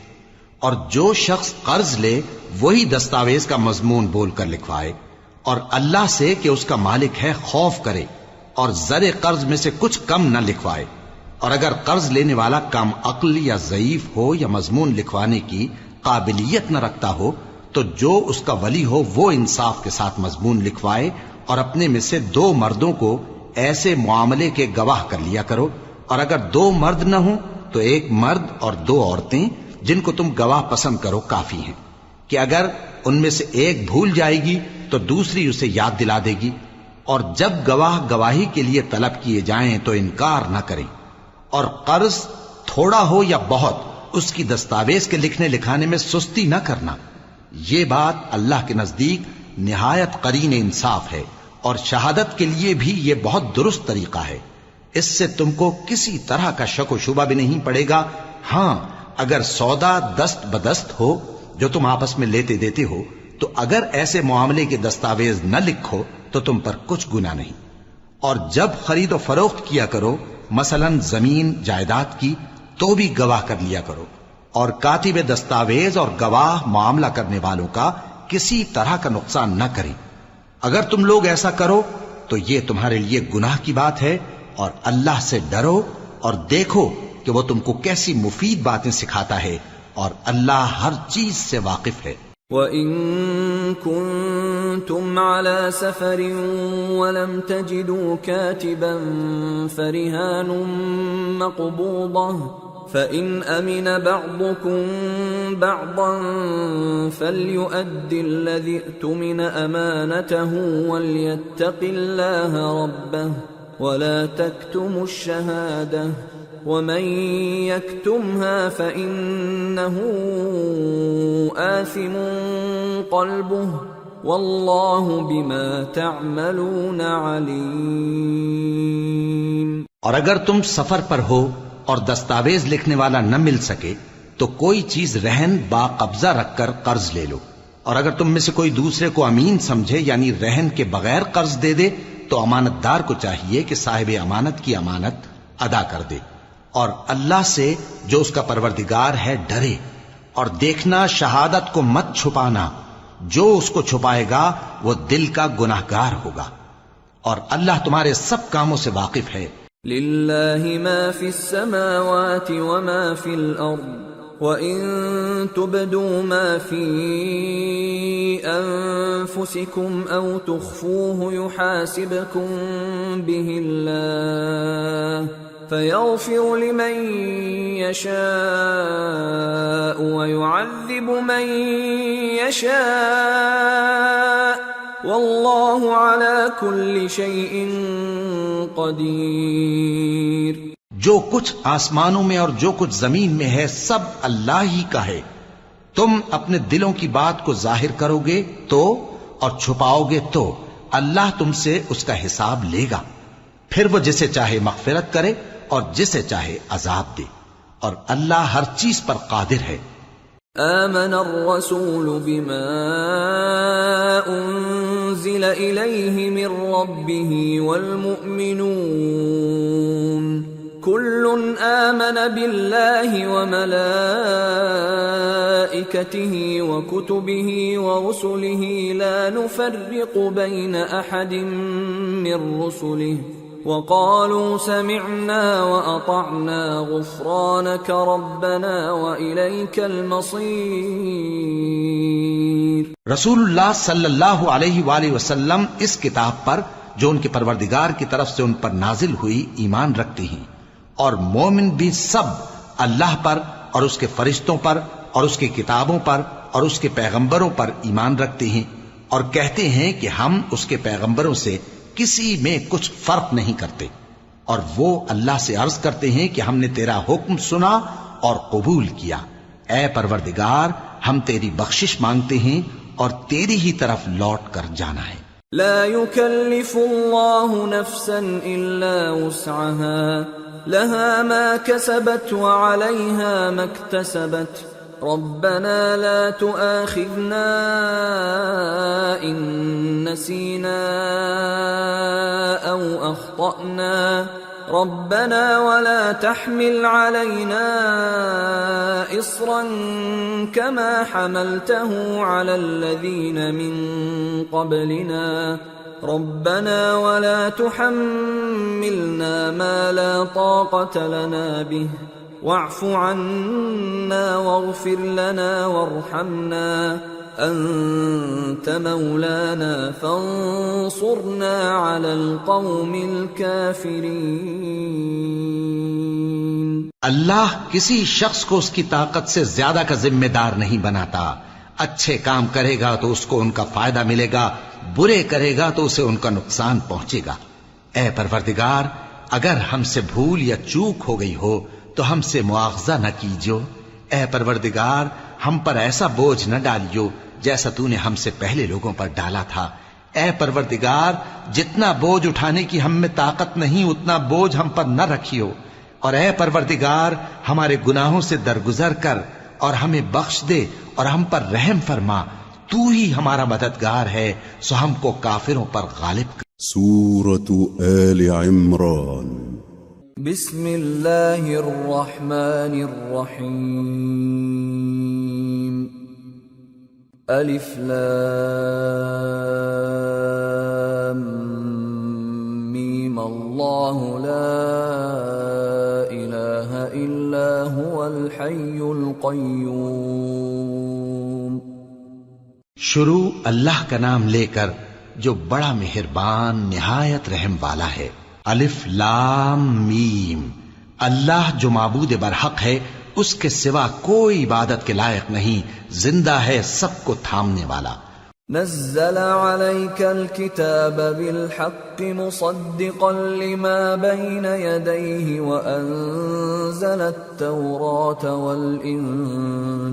اور جو شخص قرض لے وہی دستاویز کا مضمون بول کر لکھوائے، اور اللہ سے کہ اس کا مالک ہے خوف کرے، اور زر قرض میں سے کچھ کم نہ لکھوائے. اور اگر قرض لینے والا کم عقل یا ضعیف ہو یا مضمون لکھوانے کی قابلیت نہ رکھتا ہو تو جو اس کا ولی ہو وہ انصاف کے ساتھ مضمون لکھوائے، اور اپنے میں سے 2 مردوں کو ایسے معاملے کے گواہ کر لیا کرو. اور اگر 2 مرد نہ ہوں تو 1 مرد اور 2 عورتیں جن کو تم گواہ پسند کرو کافی ہیں، کہ اگر ان میں سے ایک بھول جائے گی تو دوسری اسے یاد دلا دے گی. اور جب گواہ گواہی کے لیے طلب کیے جائیں تو انکار نہ کریں. اور قرض تھوڑا ہو یا بہت اس کی دستاویز کے لکھنے لکھانے میں سستی نہ کرنا. یہ بات اللہ کے نزدیک نہایت قرین انصاف ہے، اور شہادت کے لیے بھی یہ بہت درست طریقہ ہے. اس سے تم کو کسی طرح کا شک و شبہ بھی نہیں پڑے گا. ہاں، اگر سودا دست بدست ہو جو تم آپس میں لیتے دیتے ہو تو اگر ایسے معاملے کے دستاویز نہ لکھو تو تم پر کچھ گناہ نہیں. اور جب خرید و فروخت کیا کرو مثلاً زمین جائیداد کی، تو بھی گواہ کر لیا کرو، اور کاتب دستاویز اور گواہ معاملہ کرنے والوں کا کسی طرح کا نقصان نہ کریں۔ اگر تم لوگ ایسا کرو تو یہ تمہارے لیے گناہ کی بات ہے، اور اللہ سے ڈرو اور دیکھو کہ وہ تم کو کیسی مفید باتیں سکھاتا ہے، اور اللہ ہر چیز سے واقف ہے۔
وَإِن كُنتُمْ عَلَى سَفَرٍ وَلَمْ تَجِدُوا كَاتِبًا فَرِهَانٌ مَّقْبُوضَةٌ فَإِنْ أَمِنَ بَعْضُكُمْ بَعْضًا فَلْيُؤَدِّ الَّذِي اؤْتُمِنَ أَمَانَتَهُ وَلْيَتَّقِ اللَّهَ رَبَّهُ وَلَا تَكْتُمُوا الشَّهَادَةَ وَمَن يَكْتُمْهَا فَإِنَّهُ آثِمٌ قَلْبُهُ وَاللَّهُ بِمَا تَعْمَلُونَ عَلِيمٌ۔
اور اگر تم سفر پر ہو اور دستاویز لکھنے والا نہ مل سکے تو کوئی چیز رہن با قبضہ رکھ کر قرض لے لو، اور اگر تم میں سے کوئی دوسرے کو امین سمجھے یعنی رہن کے بغیر قرض دے دے تو امانت دار کو چاہیے کہ صاحب امانت کی امانت ادا کر دے، اور اللہ سے جو اس کا پروردگار ہے ڈرے، اور دیکھنا شہادت کو مت چھپانا، جو اس کو چھپائے گا وہ دل کا گناہگار ہوگا، اور اللہ تمہارے سب کاموں سے واقف ہے۔
لِلَّهِ مَا فِي السَّمَاوَاتِ وَمَا فِي الْأَرْضِ وَإِن تُبْدُوا مَا فِي أَنفُسِكُمْ أَوْ تُخْفُوهُ يُحَاسِبْكُم بِهِ اللَّهُ فَيَغْفِرُ لِمَن يَشَاءُ وَيُعَذِّبُ مَن يَشَاءُ وَاللَّهُ عَلَى كُلِّ شَيْءٍ قدیر۔
جو کچھ آسمانوں میں اور جو کچھ زمین میں ہے سب اللہ ہی کا ہے۔ تم اپنے دلوں کی بات کو ظاہر کرو گے تو اور چھپاؤ گے تو اللہ تم سے اس کا حساب لے گا، پھر وہ جسے چاہے مغفرت کرے اور جسے چاہے عذاب دے، اور اللہ ہر چیز پر قادر ہے۔
آمن الرسول بما انزل الیہ من ربہ والمؤمنون كل آمن بالله وملائكته وكتبه ورسله لا نفرق بين أحد من رسله وقالوا سمعنا وأطعنا غفرانك ربنا وإليك المصير۔
رسول اللہ صلی اللہ علیہ وآلہ وسلم اس کتاب پر جو ان کے پروردگار کی طرف سے ان پر نازل ہوئی ایمان رکھتے ہیں، اور مومن بھی سب اللہ پر اور اس کے فرشتوں پر اور اس کی کتابوں پر اور اس کے پیغمبروں پر ایمان رکھتے ہیں، اور کہتے ہیں کہ ہم اس کے پیغمبروں سے کسی میں کچھ فرق نہیں کرتے، اور وہ اللہ سے عرض کرتے ہیں کہ ہم نے تیرا حکم سنا اور قبول کیا۔ اے پروردگار، ہم تیری بخشش مانگتے ہیں اور تیری ہی طرف لوٹ کر جانا ہے۔
لا يكلف الله نفسا الا وسعها لها ما كسبت وعليها ما اكتسبت ربنا لا تؤاخذنا إن نسينا أو أخطأنا ربنا ولا تحمل علينا إصرا كما حملته على الذين من قبلنا ربنا ولا تحملنا ما لا طاقة لنا به واعف عنا واغفر لنا وارحمنا أنت مولانا فانصرنا على القوم الكافرين۔
اللہ کسی شخص کو اس کی طاقت سے زیادہ کا ذمہ دار نہیں بناتا۔ اچھے کام کرے گا تو اس کو ان کا فائدہ ملے گا، برے کرے گا تو اسے ان کا نقصان پہنچے گا۔ اے پروردگار، اگر ہم سے بھول یا چوک ہو گئی ہو تو ہم سے مواخذہ نہ کیجو۔ اے پروردگار، ہم پر ایسا بوجھ نہ ڈالیو جیسا تو نے ہم سے پہلے لوگوں پر ڈالا تھا۔ اے پروردگار، جتنا بوجھ اٹھانے کی ہم میں طاقت نہیں اتنا بوجھ ہم پر نہ رکھیو، اور اے پروردگار ہمارے گناہوں سے درگزر کر اور ہمیں بخش دے اور ہم پر رحم فرما، تو ہی ہمارا مددگار ہے، سو ہم کو کافروں پر غالب کر۔
سورة آل عمران
بسم اللہ الرحمن الرحیم الف لام میم اللہ لا الہ الا هو الحی القیوم.
شروع اللہ کا نام لے کر جو بڑا مہربان نہایت رحم والا ہے. الف لام میم. اللہ جو معبود برحق ہے اس کے سوا کوئی عبادت کے لائق نہیں، زندہ ہے، سب کو تھامنے والا.
نزل عليك الكتاب بالحق مصدقا لما بين يديه وأنزل التوراة والإنجيل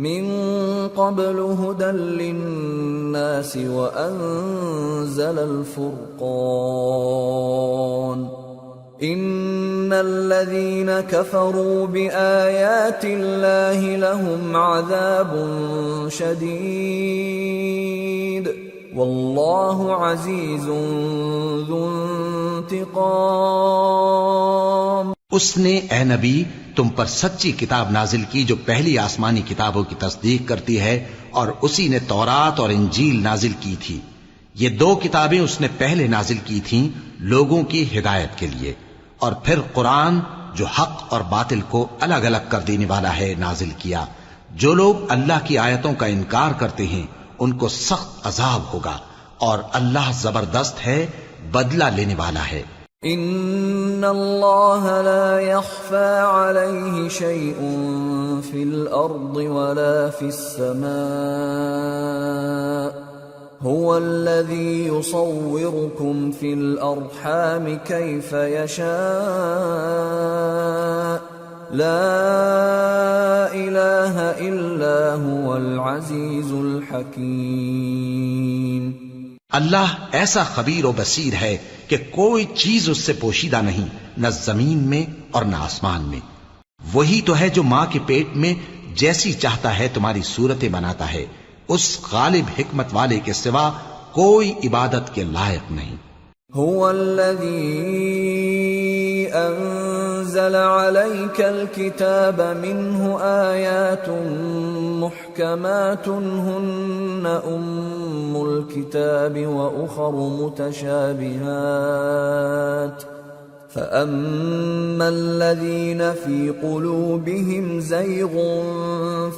من قبل هدى للناس وأنزل الفرقان إن الذين كفروا بآيات الله لهم عذاب شديد والله عزيز ذو انتقام.
اس نے اے نبی تم پر سچی کتاب نازل کی جو پہلی آسمانی کتابوں کی تصدیق کرتی ہے، اور اسی نے تورات اور انجیل نازل کی تھی. یہ دو کتابیں اس نے پہلے نازل کی تھیں لوگوں کی ہدایت کے لیے، اور پھر قرآن جو حق اور باطل کو الگ الگ کر دینے والا ہے نازل کیا. جو لوگ اللہ کی آیتوں کا انکار کرتے ہیں ان کو سخت عذاب ہوگا، اور اللہ زبردست ہے، بدلہ لینے والا ہے.
ان اللہ لا يخفى عليه شيء في الارض ولا في السماء هو الذي يصوركم في الارحام كيف يشاء لا اله الا هو العزيز الحكيم.
اللہ ایسا خبیر و بصیر ہے کہ کوئی چیز اس سے پوشیدہ نہیں، نہ زمین میں اور نہ آسمان میں. وہی تو ہے جو ماں کے پیٹ میں جیسی چاہتا ہے تمہاری صورتیں بناتا ہے. اس غالب حکمت والے کے سوا کوئی عبادت کے لائق نہیں.
هو الذي انزل عليك الكتاب منه آيات محكمات هن ام الكتاب واخر متشابهات فأما الذين في قلوبهم زيغ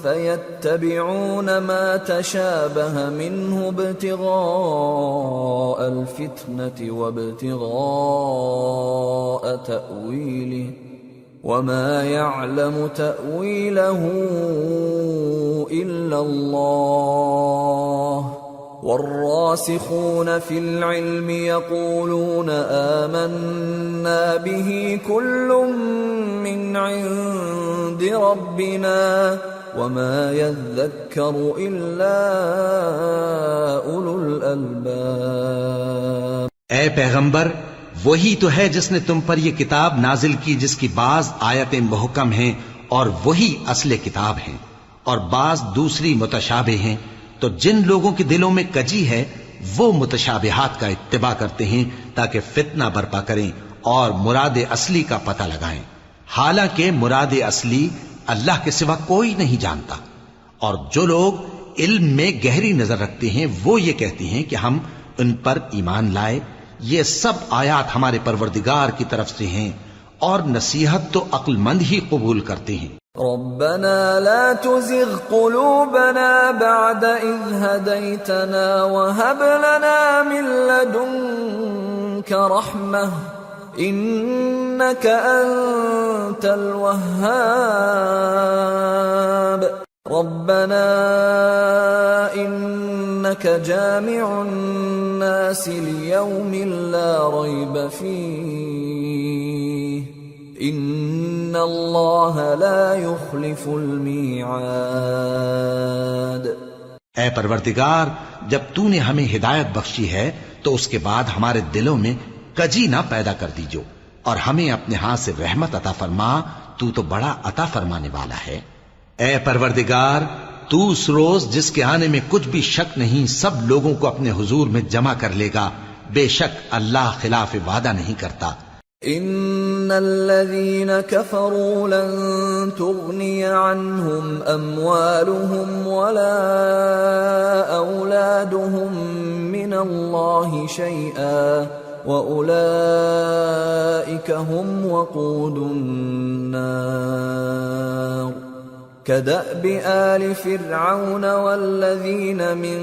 فيتبعون ما تشابه منه ابتغاء الفتنة وابتغاء تأويله وما يعلم تأويله إلا الله والراسخون في العلم يقولون آمنا به كل من عند ربنا وما يذكر إلا أولو الألباب.
اے پیغمبر، وہی تو ہے جس نے تم پر یہ کتاب نازل کی جس کی بعض آیتیں محکم ہیں اور وہی اصل کتاب ہیں، اور بعض دوسری متشابہ ہیں. تو جن لوگوں کے دلوں میں کجی ہے وہ متشابہات کا اتباع کرتے ہیں تاکہ فتنہ برپا کریں اور مراد اصلی کا پتہ لگائیں، حالانکہ مراد اصلی اللہ کے سوا کوئی نہیں جانتا. اور جو لوگ علم میں گہری نظر رکھتے ہیں وہ یہ کہتے ہیں کہ ہم ان پر ایمان لائے. یہ سب آیات ہمارے پروردگار کی طرف سے ہیں، اور نصیحت تو عقل مند ہی قبول کرتے ہیں.
ربنا لا تزغ قلوبنا بعد إذ هديتنا وهب لنا من لدنك رحمة إنك أنت الوهاب. ربنا إنك جامع الناس ليوم لا ريب فيه ان اللہ لا يخلف الميعاد.
اے پروردگار، جب تو نے ہمیں ہدایت بخشی ہے تو اس کے بعد ہمارے دلوں میں کجی نہ پیدا کر دیجو، اور ہمیں اپنے ہاتھ سے رحمت عطا فرما، تو بڑا عطا فرمانے والا ہے. اے پروردگار، تو اس روز جس کے آنے میں کچھ بھی شک نہیں سب لوگوں کو اپنے حضور میں جمع کر لے گا، بے شک اللہ خلاف وعدہ نہیں کرتا.
ان الذين كفروا لن تغني عنهم اموالهم ولا اولادهم من الله شيئا واولئك هم وقود النار كدأب آل فرعون والذين من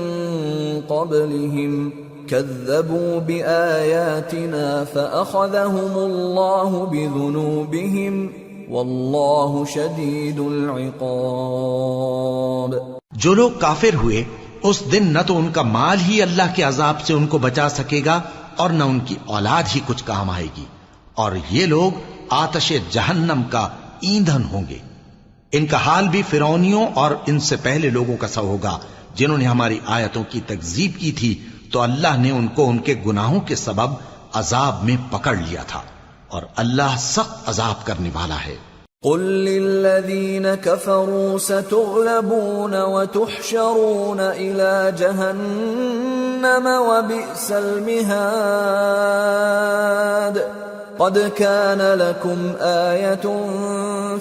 قبلهم كذبوا بآياتنا فأخذهم الله بذنوبهم والله شديد العقاب.
جو لوگ کافر ہوئے اس دن نہ تو ان کا مال ہی اللہ کے عذاب سے ان کو بچا سکے گا اور نہ ان کی اولاد ہی کچھ کام آئے گی، اور یہ لوگ آتش جہنم کا ایندھن ہوں گے. ان کا حال بھی فرعونیوں اور ان سے پہلے لوگوں کا سا ہوگا جنہوں نے ہماری آیتوں کی تکذیب کی تھی، تو اللہ نے ان کو ان کے گناہوں کے سبب عذاب میں پکڑ لیا تھا، اور اللہ سخت عذاب کرنے والا ہے.
قل للذين كفروا ستغلبون وتحشرون إلى جهنم وبئس المهاد. قد كان لكم آية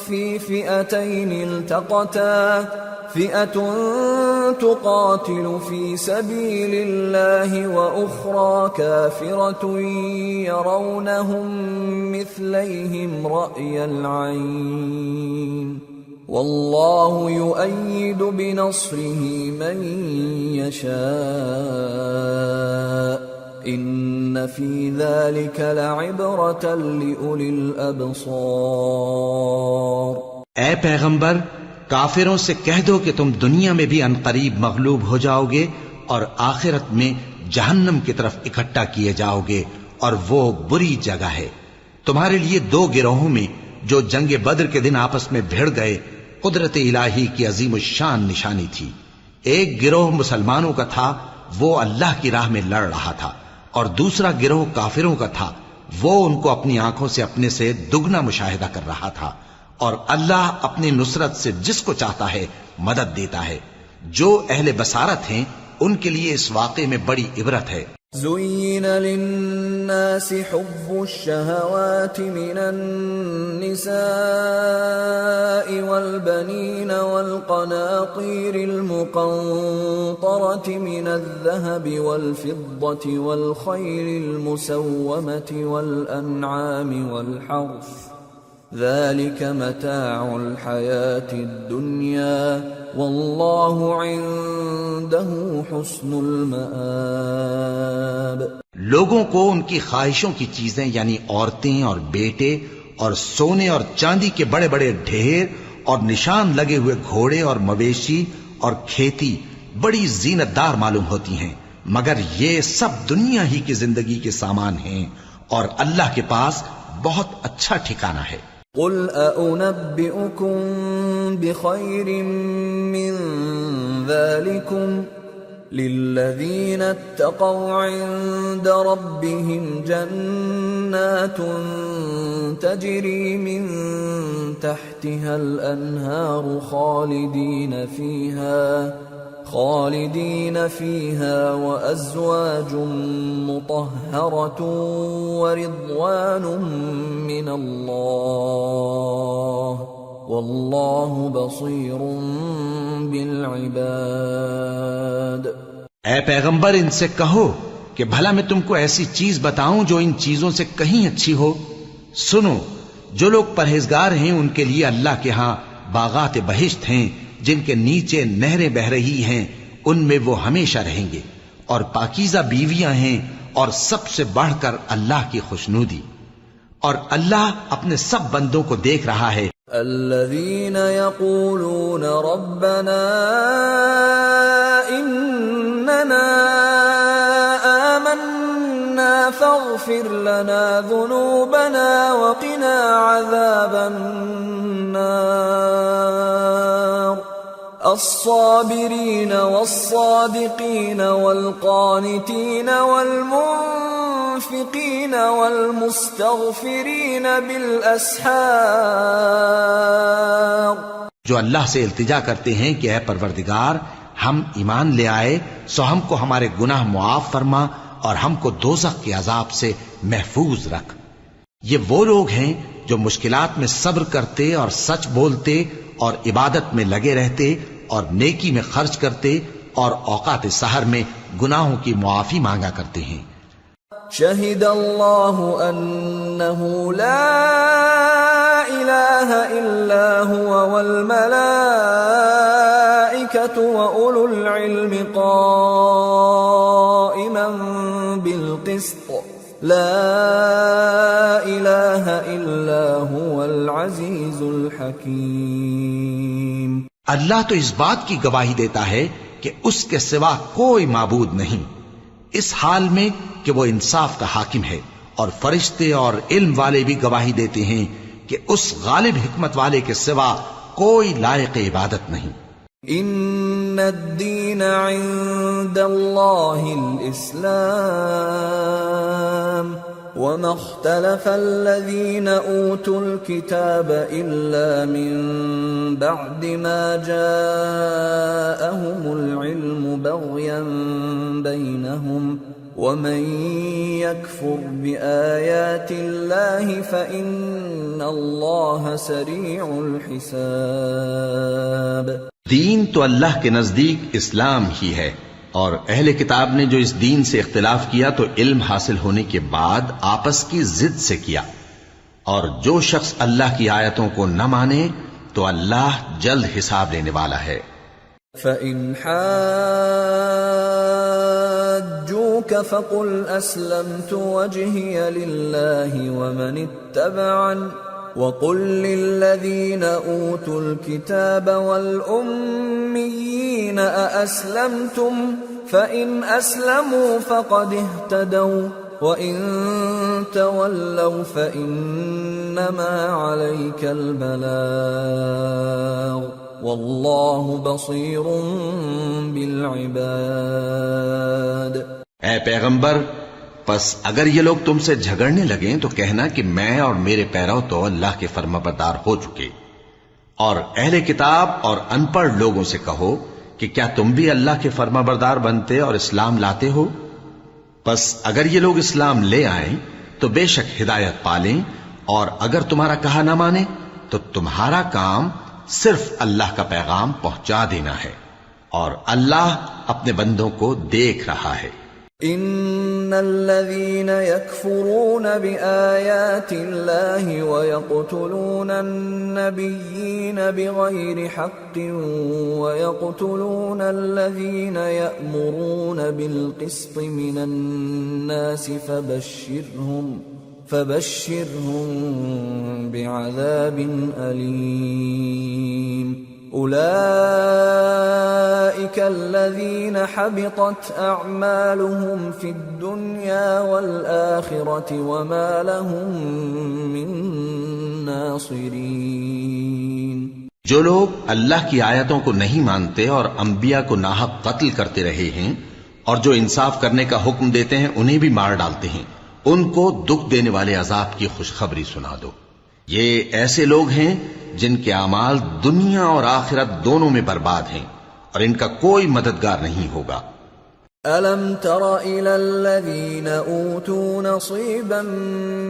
في فئتين التقتا فئة تقاتل في سبيل الله وأخرى كافرة يرونهم مثليهم رأي العين والله يؤيد بنصره من يشاء ان في ذلك لعبرة لأولي الأبصار.
اے پیغمبر، کافروں سے کہہ دو کہ تم دنیا میں بھی عنقریب مغلوب ہو جاؤ گے اور آخرت میں جہنم کی طرف اکٹھا کیے جاؤ گے، اور وہ بری جگہ ہے. تمہارے لیے دو گروہوں میں جو جنگ بدر کے دن آپس میں بھیڑ گئے قدرت الہی کی عظیم الشان نشانی تھی. ایک گروہ مسلمانوں کا تھا، وہ اللہ کی راہ میں لڑ رہا تھا، اور دوسرا گروہ کافروں کا تھا، وہ ان کو اپنی آنکھوں سے اپنے سے دگنا مشاہدہ کر رہا تھا. اور اللہ اپنی نصرت سے جس کو چاہتا ہے مدد دیتا ہے. جو اہل بصارت ہیں ان کے لیے اس واقعے میں بڑی عبرت ہے.
زين للناس حب الشهوات من النساء والبنين والقناطير المقنطرة من الذهب والفضة والخيل المسومة والأنعام والحرث ذلك متاع الحياة الدنيا والله عنده حسن المآب.
لوگوں کو ان کی خواہشوں کی چیزیں یعنی عورتیں اور بیٹے اور سونے اور چاندی کے بڑے بڑے ڈھیر اور نشان لگے ہوئے گھوڑے اور مویشی اور کھیتی بڑی زینت دار معلوم ہوتی ہیں، مگر یہ سب دنیا ہی کی زندگی کے سامان ہیں، اور اللہ کے پاس بہت اچھا ٹھکانہ ہے.
قل أأنبئكم بخير من ذلكم للذين اتقوا عند ربهم جنات تجري من تحتها الأنهار خالدين فيها وأزواج مطهرة ورضوان من الله والله بصير بالعباد.
اے پیغمبر ان سے کہو کہ بھلا میں تم کو ایسی چیز بتاؤں جو ان چیزوں سے کہیں اچھی ہو. سنو، جو لوگ پرہیزگار ہیں ان کے لیے اللہ کے ہاں باغات بہشت ہیں جن کے نیچے نہریں بہ رہی ہیں، ان میں وہ ہمیشہ رہیں گے، اور پاکیزہ بیویاں ہیں، اور سب سے بڑھ کر اللہ کی خوشنودی. اور اللہ اپنے سب بندوں کو دیکھ رہا ہے.
الذين يقولون ربنا إننا آمنا فاغفر لنا ذنوبنا وقنا عذاب النار. الصابرين والصادقين والقانتين والمنفقين والمستغفرين بالأسحار.
جو اللہ سے التجا کرتے ہیں کہ اے پروردگار ہم ایمان لے آئے سو ہم کو ہمارے گناہ معاف فرما، اور ہم کو دوزخ کے عذاب سے محفوظ رکھ۔ یہ وہ لوگ ہیں جو مشکلات میں صبر کرتے اور سچ بولتے اور عبادت میں لگے رہتے اور نیکی میں خرچ کرتے اور اوقات سحر میں گناہوں کی معافی مانگا کرتے ہیں۔
شہد اللہ انہ لا الہ الا هو والملائکۃ واولو العلم قائما بالقسط لا الہ الا هو العزیز الحکیم۔
اللہ تو اس بات کی گواہی دیتا ہے کہ اس کے سوا کوئی معبود نہیں، اس حال میں کہ وہ انصاف کا حاکم ہے، اور فرشتے اور علم والے بھی گواہی دیتے ہیں کہ اس غالب حکمت والے کے سوا کوئی لائق عبادت نہیں۔
ان الدین عند اللہ الاسلام وما اختلف الذين اوتوا الكتاب الا من بعد ما جاءهم العلم بغيا بينهم ومن يكفر بآيات الله فإن الله سريع الحساب۔
دین تو اللہ کے نزدیک اسلام ہی ہے، اور اہل کتاب نے جو اس دین سے اختلاف کیا تو علم حاصل ہونے کے بعد آپس کی ضد سے کیا، اور جو شخص اللہ کی آیتوں کو نہ مانے تو اللہ جلد حساب لینے والا ہے۔
فَإِنْ حَاجُّوكَ فَقُلْ أَسْلَمْتُ وَجْهِيَ لِلَّهِ وَمَنِ اتَّبَعَنِ وَقُلْ لِلَّذِينَ أُوتُوا الْكِتَابَ وَالْأُمِّيِّينَ أَأَسْلَمْتُمْ فَإِنْ أَسْلَمُوا فَقَدِ اهْتَدَوْا وَإِنْ تَوَلَّوْا فَإِنَّمَا عَلَيْكَ الْبَلَاغُ وَاللَّهُ بَصِيرٌ بِالْعِبَادِ۔
اے پیغمبر، پس اگر یہ لوگ تم سے جھگڑنے لگیں تو کہنا کہ میں اور میرے پیرو تو اللہ کے فرمانبردار ہو چکے، اور اہل کتاب اور ان پڑھ لوگوں سے کہو کہ کیا تم بھی اللہ کے فرمانبردار بنتے اور اسلام لاتے ہو؟ پس اگر یہ لوگ اسلام لے آئیں تو بے شک ہدایت پالیں، اور اگر تمہارا کہا نہ مانے تو تمہارا کام صرف اللہ کا پیغام پہنچا دینا ہے، اور اللہ اپنے بندوں کو دیکھ رہا ہے۔
ان الذين يكفرون بآيات الله ويقتلون النبيين بغير حق ويقتلون الذين يأمرون بالقسط من الناس فبشرهم بعذاب أليم۔ أولئك الذين حبطت أعمالهم في الدنيا والآخرة وما لهم من ناصرين۔
جو لوگ اللہ کی آیتوں کو نہیں مانتے اور انبیاء کو ناحق قتل کرتے رہے ہیں، اور جو انصاف کرنے کا حکم دیتے ہیں انہیں بھی مار ڈالتے ہیں، ان کو دکھ دینے والے عذاب کی خوشخبری سنا دو۔ یہ ایسے لوگ ہیں جن کے اعمال دنیا اور آخرت دونوں میں برباد ہیں، اور ان کا کوئی مددگار نہیں ہوگا۔
أَلَمْ تَرَ إِلَى الَّذِينَ أُوتُوا نَصِيبًا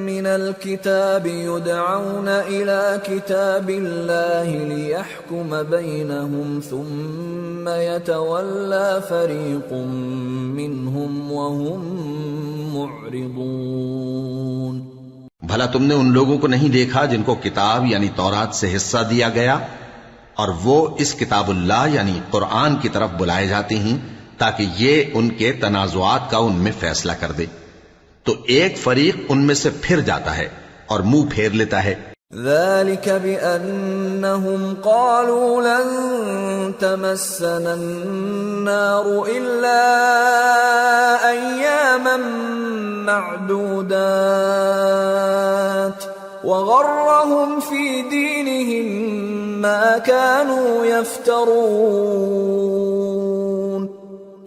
مِنَ الْكِتَابِ يُدْعَوْنَ إِلَى كِتَابِ اللَّهِ لِيَحْكُمَ بَيْنَهُمْ ثُمَّ يَتَوَلَّى فَرِيقٌ مِّنْهُمْ وَهُمْ مُعْرِضُونَ۔
بھلا تم نے ان لوگوں کو نہیں دیکھا جن کو کتاب یعنی تورات سے حصہ دیا گیا، اور وہ اس کتاب اللہ یعنی قرآن کی طرف بلائے جاتے ہیں تاکہ یہ ان کے تنازعات کا ان میں فیصلہ کر دے، تو ایک فریق ان میں سے پھر جاتا ہے اور منہ پھیر لیتا ہے۔
ذلك بأنهم قالوا لن تمسنا النار إلا أياما معدودات وغرهم في دينهم ما كانوا يفترون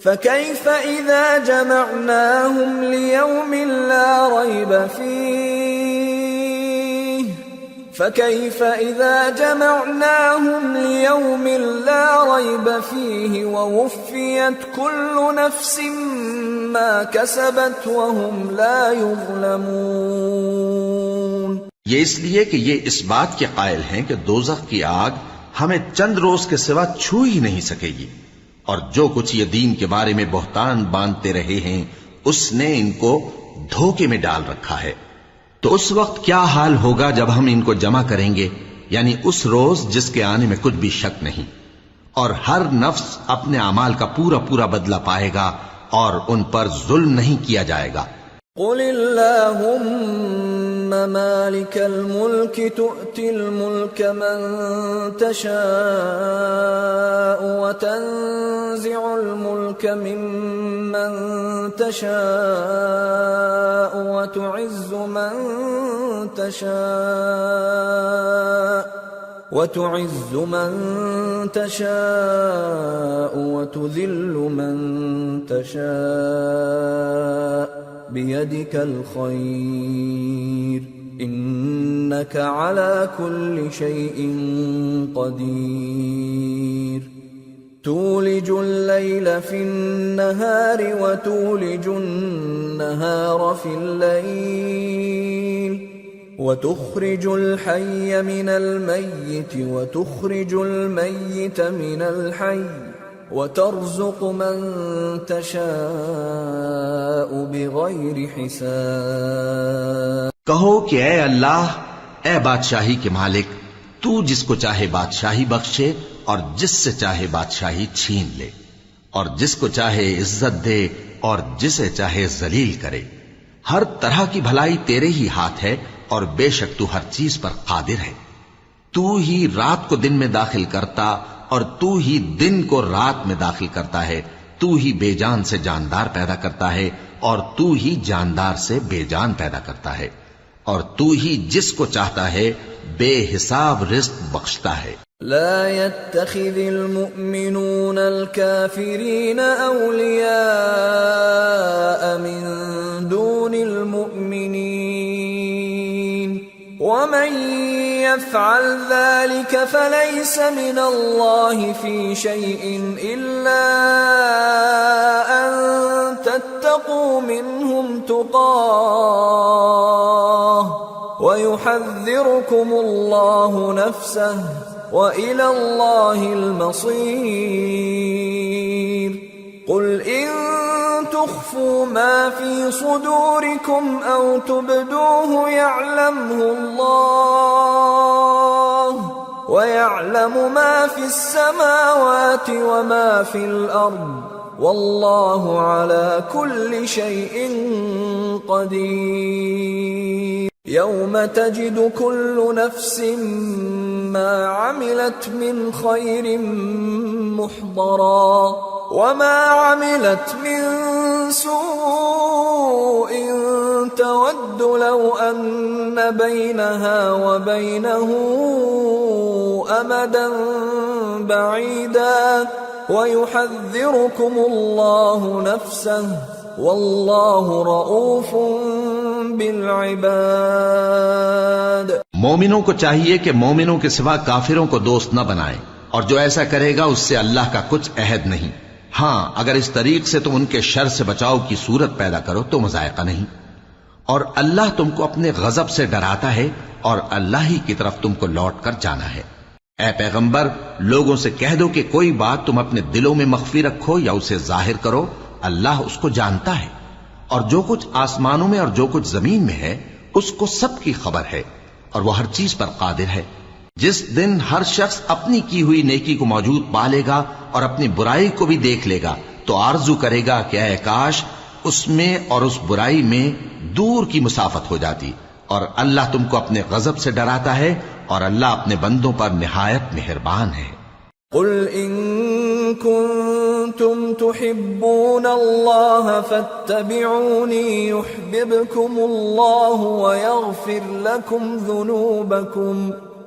فكيف إذا جمعناهم ليوم لا ريب فيه ووفيت كل نفس ما كسبت وهم لا يظلمون۔
یہ اس لیے کہ یہ اس بات کے قائل ہیں کہ دوزخ کی آگ ہمیں چند روز کے سوا چھو ہی نہیں سکے گی، اور جو کچھ یہ دین کے بارے میں بہتان باندھتے رہے ہیں اس نے ان کو دھوکے میں ڈال رکھا ہے۔ تو اس وقت کیا حال ہوگا جب ہم ان کو جمع کریں گے، یعنی اس روز جس کے آنے میں کچھ بھی شک نہیں، اور ہر نفس اپنے اعمال کا پورا پورا بدلہ پائے گا اور ان پر ظلم نہیں کیا جائے گا۔
قل اللهم مالك الملك تؤتي الملك من تشاء وتنزع الملك ممن تشاء وتعز من تشاء وتذل من تشاء بيدك الخير إنك على كل شيء قدير تولج الليل في النهار وتولج النهار في الليل وتخرج الحي من الميت وتخرج الميت من الحي وترزق من تشاء بغیر حساب۔
کہو کہ اے اللہ، اے بادشاہی کے مالک، تو جس کو چاہے بادشاہی بخشے اور جس سے چاہے بادشاہی چھین لے، اور جس کو چاہے عزت دے اور جسے چاہے ذلیل کرے۔ ہر طرح کی بھلائی تیرے ہی ہاتھ ہے اور بے شک تو ہر چیز پر قادر ہے۔ تو ہی رات کو دن میں داخل کرتا اور تو ہی دن کو رات میں داخل کرتا ہے، تو ہی بے جان سے جاندار پیدا کرتا ہے اور تو ہی جاندار سے بے جان پیدا کرتا ہے، اور تو ہی جس کو چاہتا ہے بے حساب رزق بخشتا ہے۔
لا يتخذ المؤمنون الكافرين أولياء من دون المؤمنين ومن يفعل ذلك فليس من الله في شيء إلا أن تتقوا منهم تقاه ويحذركم الله نفسه وإلى الله المصير۔ قل إن تخفوا ما في صدوركم أو تبدوه يعلمه الله ويعلم ما في السماوات وما في الأرض والله على كل شيء قدير۔ يوم تجد كل نفس ما عملت من خير محضرا وما عملت من سوء تود لو أن بينها وبينه أمدا بعيدا ويحذركم الله نفسه والله رؤوف بالعباد۔
مومنوں کو چاہیے کہ مومنوں کے سوا کافروں کو دوست نہ بنائیں، اور جو ایسا کرے گا اس سے اللہ کا کچھ عہد نہیں۔ ہاں اگر اس طریق سے تم ان کے شر سے بچاؤ کی صورت پیدا کرو تو مذائقہ نہیں، اور اللہ تم کو اپنے غضب سے ڈراتا ہے اور اللہ ہی کی طرف تم کو لوٹ کر جانا ہے۔ اے پیغمبر، لوگوں سے کہہ دو کہ کوئی بات تم اپنے دلوں میں مخفی رکھو یا اسے ظاہر کرو، اللہ اس کو جانتا ہے، اور جو کچھ آسمانوں میں اور جو کچھ زمین میں ہے اس کو سب کی خبر ہے، اور وہ ہر چیز پر قادر ہے۔ جس دن ہر شخص اپنی کی ہوئی نیکی کو موجود پا لے گا اور اپنی برائی کو بھی دیکھ لے گا تو آرزو کرے گا کہ اے کاش اس میں اور اس برائی میں دور کی مسافت ہو جاتی، اور اللہ تم کو اپنے غضب سے ڈراتا ہے اور اللہ اپنے بندوں پر نہایت مہربان ہے۔
قل ان کنتم تحبون اللہ فاتبعونی یحببکم اللہ ویغفر لکم ذنوبکم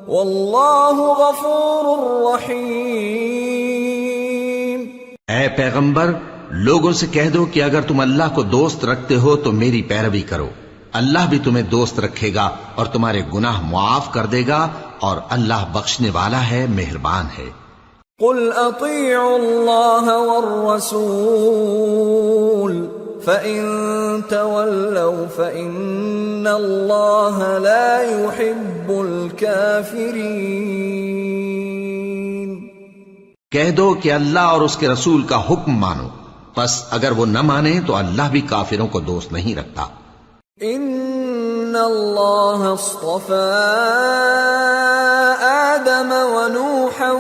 واللہ غفور رحیم۔
اے پیغمبر، لوگوں سے کہہ دو کہ اگر تم اللہ کو دوست رکھتے ہو تو میری پیروی کرو، اللہ بھی تمہیں دوست رکھے گا اور تمہارے گناہ معاف کر دے گا، اور اللہ بخشنے والا ہے، مہربان ہے۔
قل اطیعوا اللہ والرسول فَإِن تَوَلَّوْا فَإِنَّ اللَّهَ لَا يُحِبُّ الْكَافِرِينَ۔
کہہ دو کہ اللہ اور اس کے رسول کا حکم مانو، پس اگر وہ نہ مانے تو اللہ بھی کافروں کو دوست نہیں رکھتا۔
ان اللہ اصطفى آدم ونوحا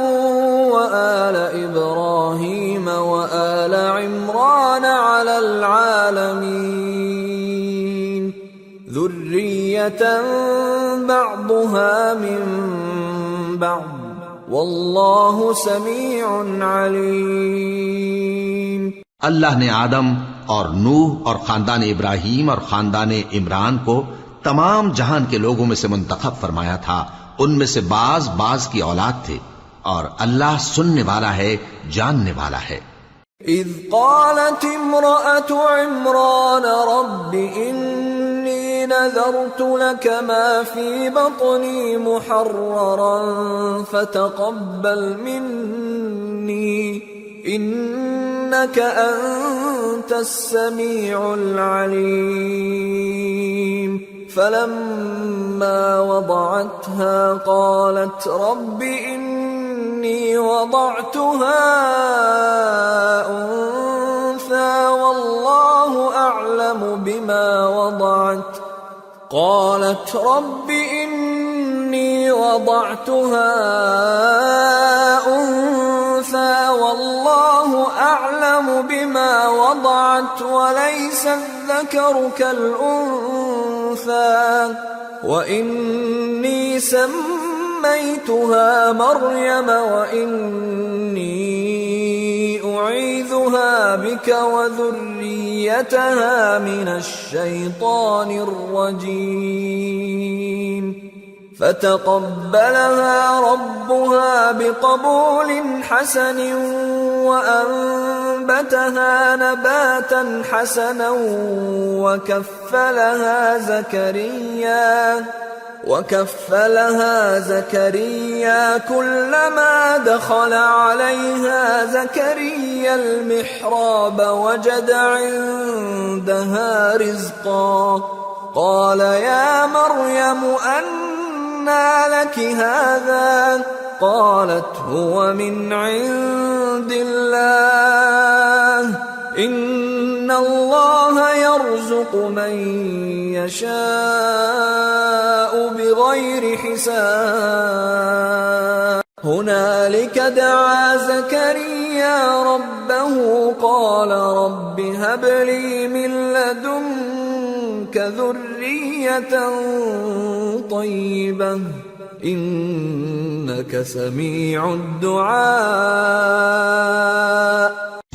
وآل ابراہیم وآل عمران على العالمین ذریة بعضها من بعض واللہ سمیع علیم۔
اللہ نے آدم اور نوح اور خاندان ابراہیم اور خاندان عمران کو تمام جہان کے لوگوں میں سے منتخب فرمایا تھا، ان میں سے بعض کی اولاد تھے، اور اللہ سننے والا ہے، جاننے والا ہے۔
اذ قالت امرأة عمران رب انی نذرت لك ما في بطني محررا فتقبل مني انك انت السميع العليم فلما وضعتها قالت رب اني وضعتها انثى والله اعلم بما وضعت قالت رب اني وضعتها انثى والله اعلم بما وضعت وليس الذكر كالانثى واني سميتها مريم واني اعيذها بك وذريتها من الشيطان الرجيم فتقبلها ربها بقبول حسن وأنبتها نباتا حسنا وكفلها زكريا كلما دخل عليها زكريا المحراب وجد عندها رزقا قال يا مريم أنى لك هذا قالت هو من عند الله ان اللہ يرزق من يشاء بغیر حساب هنالك دعا زكريا ربه قال رب هب لي من لدنك ذرية طيبة انك سمیع الدعاء۔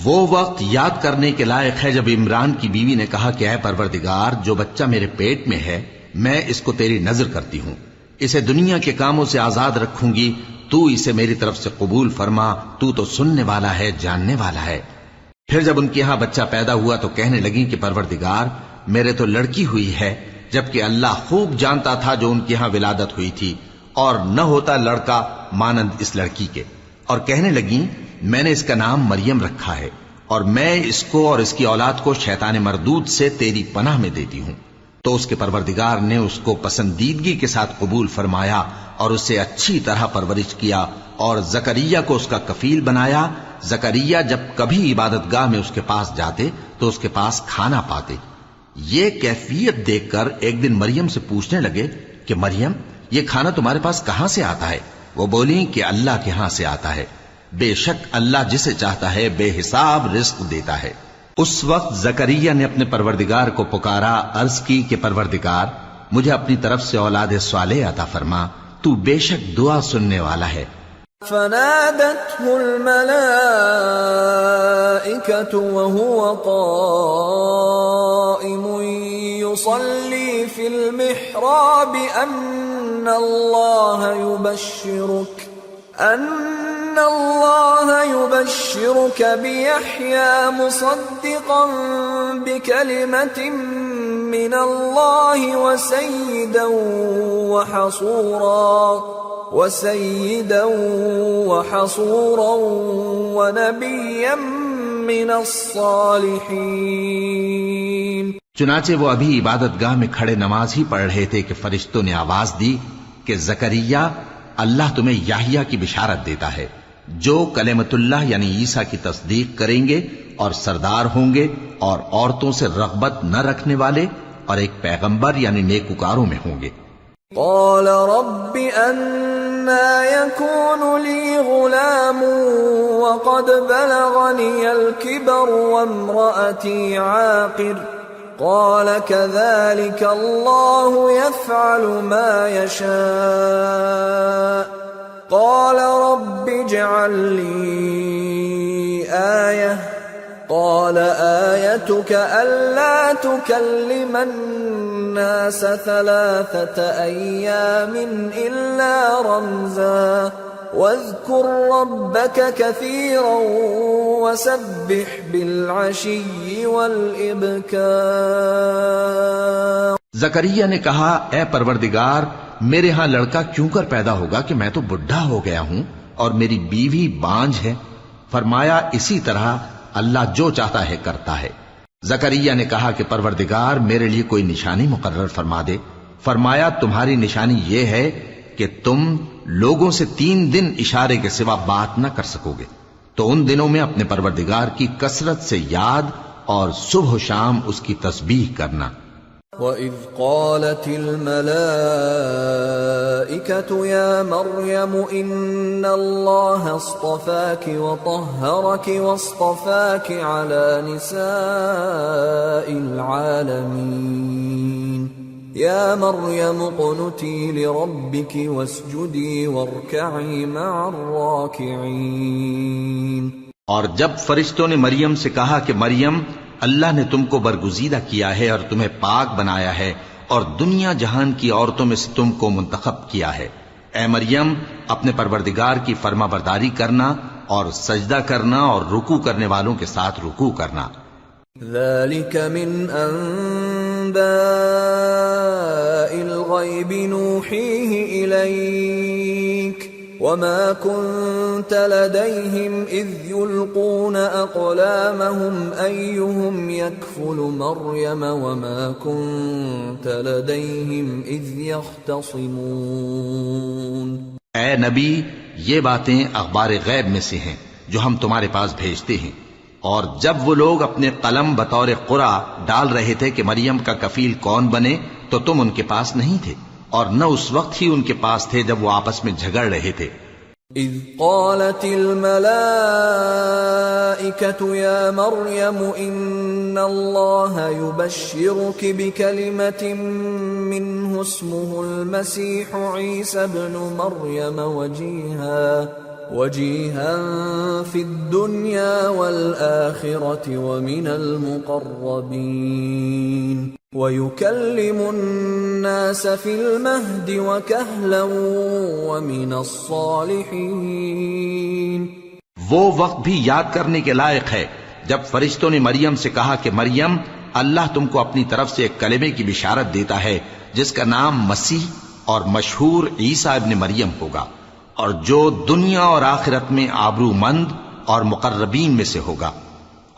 وہ وقت یاد کرنے کے لائق ہے جب عمران کی بیوی نے کہا کہ اے پروردگار، جو بچہ میرے پیٹ میں ہے میں اس کو تیری نذر کرتی ہوں، اسے دنیا کے کاموں سے آزاد رکھوں گی، تو اسے میری طرف سے قبول فرما، تو سننے والا ہے، جاننے والا ہے۔ پھر جب ان کے ہاں بچہ پیدا ہوا تو کہنے لگی کہ پروردگار میرے تو لڑکی ہوئی ہے، جبکہ اللہ خوب جانتا تھا جو ان کے ہاں ولادت ہوئی تھی، اور نہ ہوتا لڑکا مانند اس لڑکی کے۔ اور کہنے لگیں میں نے اس کا نام مریم رکھا ہے، اور میں اس کو اور اس کی اولاد کو شیطان مردود سے تیری پناہ میں دیتی ہوں۔ تو اس کے پروردگار نے اس کو پسندیدگی کے ساتھ قبول فرمایا اور اسے اچھی طرح پرورش کیا، اور زکریا کو اس کا کفیل بنایا۔ زکریا جب کبھی عبادت گاہ میں اس کے پاس جاتے تو اس کے پاس کھانا پاتے۔ یہ کیفیت دیکھ کر ایک دن مریم سے پوچھنے لگے کہ مریم، یہ کھانا تمہارے پاس کہاں سے آتا ہے؟ وہ بولی کہ اللہ کے ہاں سے آتا ہے، بے شک اللہ جسے چاہتا ہے بے حساب رزق دیتا ہے۔ اس وقت زکریا نے اپنے پروردگار کو پکارا، عرض کی کہ پروردگار مجھے اپنی طرف سے اولاد صالح عطا فرما، تو بے شک دعا سننے والا ہے۔
فنادته الملائكة وهو قائم يصلي في المحراب أن الله يبشرك بيحيى مصدقا بكلمة من الله وسيدا وحصورا ونبيا من الصالحين.
چنانچہ وہ ابھی عبادت گاہ میں کھڑے نماز ہی پڑھ رہے تھے کہ فرشتوں نے آواز دی کہ زکریا، اللہ تمہیں یحییٰ کی بشارت دیتا ہے جو کلمۃ اللہ یعنی عیسیٰ کی تصدیق کریں گے اور سردار ہوں گے اور عورتوں سے رغبت نہ رکھنے والے اور ایک پیغمبر یعنی نیکوکاروں میں ہوں گے.
قال رب أنا يكون لي غلام وقد بلغني الكبر وامرأتي عاقر قال كذلك الله يفعل ما يشاء قال رب اجعل لي آية قال آيتك ألا تكلم الناس 3 أيام إلا رمزا واذكر ربك كثيرا وسبح بالعشي والإبكار.
زکریا نے کہا، اے پروردگار، میرے ہاں لڑکا کیوں کر پیدا ہوگا کہ میں تو بڈھا ہو گیا ہوں اور میری بیوی بانجھ ہے. فرمایا اسی طرح اللہ جو چاہتا ہے کرتا ہے. زکریا نے کہا کہ پروردگار میرے لیے کوئی نشانی مقرر فرما دے. فرمایا تمہاری نشانی یہ ہے کہ تم لوگوں سے 3 دن اشارے کے سوا بات نہ کر سکو گے، تو ان دنوں میں اپنے پروردگار کی کثرت سے یاد اور صبح و شام اس کی تسبیح کرنا.
وَإِذْ قَالَتِ الْمَلَائِكَةُ يَا مَرْيَمُ إِنَّ اللَّهَ اصْطَفَاكِ وَطَهَّرَكِ وَاصْطَفَاكِ عَلَى نِسَاءِ الْعَالَمِينَ يَا مَرْيَمُ اقْنُتِي لِرَبِّكِ وَاسْجُدِي وَارْكَعِي مَعَ الرَّاكِعِينَ.
اور جب فرشتوں نے مریم سے کہا کہ مریم، اللہ نے تم کو برگزیدہ کیا ہے اور تمہیں پاک بنایا ہے اور دنیا جہان کی عورتوں میں سے تم کو منتخب کیا ہے، اے مریم اپنے پروردگار کی فرما برداری کرنا اور سجدہ کرنا اور رکوع کرنے والوں کے ساتھ رکوع کرنا.
ذَلِكَ مِنْ أَنْبَاءِ الْغَيْبِ نُوحِيهِ إِلَيْكَ وَمَا كُنْتَ لَدَيْهِمْ إِذْ يُلْقُونَ أَقْلَامَهُمْ أَيُّهُمْ يَكْفُلُ مَرْيَمَ وَمَا كُنْتَ لَدَيْهِمْ إِذْ يَخْتَصِمُونَ.
اے نبی، یہ باتیں اخبار غیب میں سے ہیں جو ہم تمہارے پاس بھیجتے ہیں، اور جب وہ لوگ اپنے قلم بطور قرعہ ڈال رہے تھے کہ مریم کا کفیل کون بنے تو تم ان کے پاس نہیں تھے، اور نہ اس وقت ہی ان کے پاس تھے جب وہ آپس میں جھگڑ رہے تھے.
اذ قالت الملائكة يا مريم ان الله يبشرك بكلمة منه اسمه المسيح عيسى ابن مريم وجيها في الدنيا والآخرة ومن المقربين وَيُكَلِّمُ النَّاسَ فِي الْمَهْدِ وَكَهْلًا وَمِنَ الصَّالِحِينَ.
وہ وقت بھی یاد کرنے کے لائق ہے جب فرشتوں نے مریم سے کہا کہ مریم، اللہ تم کو اپنی طرف سے ایک کلمے کی بشارت دیتا ہے جس کا نام مسیح اور مشہور عیسیٰ ابن مریم ہوگا، اور جو دنیا اور آخرت میں آبرو مند اور مقربین میں سے ہوگا،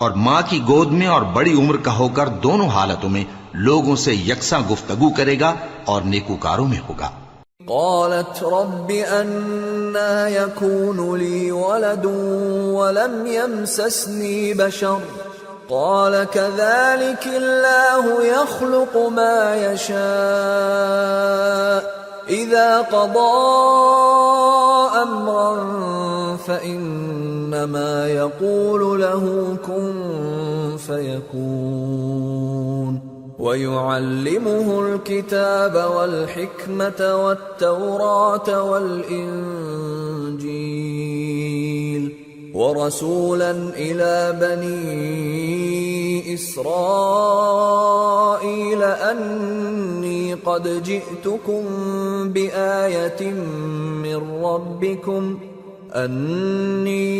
اور ماں کی گود میں اور بڑی عمر کا ہو کر دونوں حالتوں میں لوگوں سے یکساں گفتگو کرے گا اور نیکوکاروں میں ہوگا.
قالت رب أنا يكون لي ولد ولم يمسسني بشر قال كذلك الله يخلق ما يشاء إذا قضى أمرا فإنما يقول له كن فيكون. ويعلمه الكتاب والحكمة والتوراة والإنجيل ورسولا إلى بني إسرائيل أني قد جئتكم بآية من ربكم أني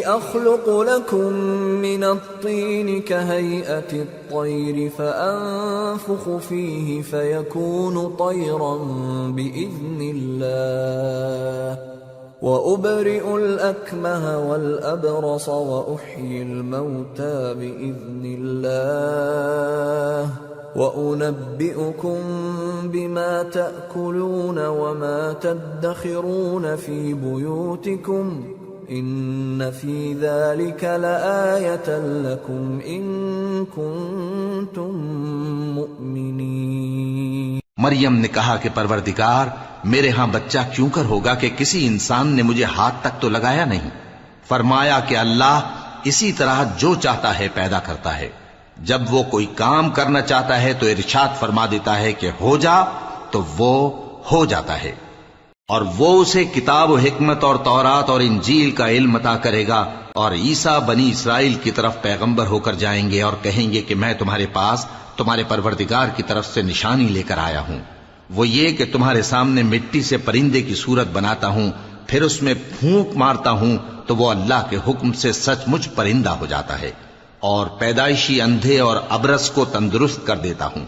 أخلق لكم من الطين كهيئة الطير فأنفخ فيه فيكون طيرا بإذن الله وَأُبْرِئُ الْأَكْمَهَ وَالْأَبْرَصَ وَأُحْيِي الْمَوْتَى بِإِذْنِ اللَّهِ وَأُنَبِّئُكُم بِمَا تَأْكُلُونَ وَمَا تَدَّخِرُونَ فِي بُيُوتِكُمْ إِنَّ فِي ذَلِكَ لَآيَةً لَكُمْ إِن كُنتُم مُّؤْمِنِينَ۔
مریم نے کہا کہ پروردگار، میرے ہاں بچہ کیوں کر ہوگا کہ کسی انسان نے مجھے ہاتھ تک تو لگایا نہیں۔ فرمایا کہ اللہ اسی طرح جو چاہتا ہے پیدا کرتا ہے، جب وہ کوئی کام کرنا چاہتا ہے تو ارشاد فرما دیتا ہے کہ ہو جا، تو وہ ہو جاتا ہے۔ اور وہ اسے کتاب و حکمت اور تورات اور انجیل کا علم عطا کرے گا، اور عیسیٰ بنی اسرائیل کی طرف پیغمبر ہو کر جائیں گے اور کہیں گے کہ میں تمہارے پاس تمہارے پروردگار کی طرف سے نشانی لے کر آیا ہوں، وہ یہ کہ تمہارے سامنے مٹی سے پرندے کی صورت بناتا ہوں، پھر اس میں پھونک مارتا ہوں تو وہ اللہ کے حکم سے سچ مچ پرندہ ہو جاتا ہے، اور پیدائشی اندھے اور ابرص کو تندرست کر دیتا ہوں،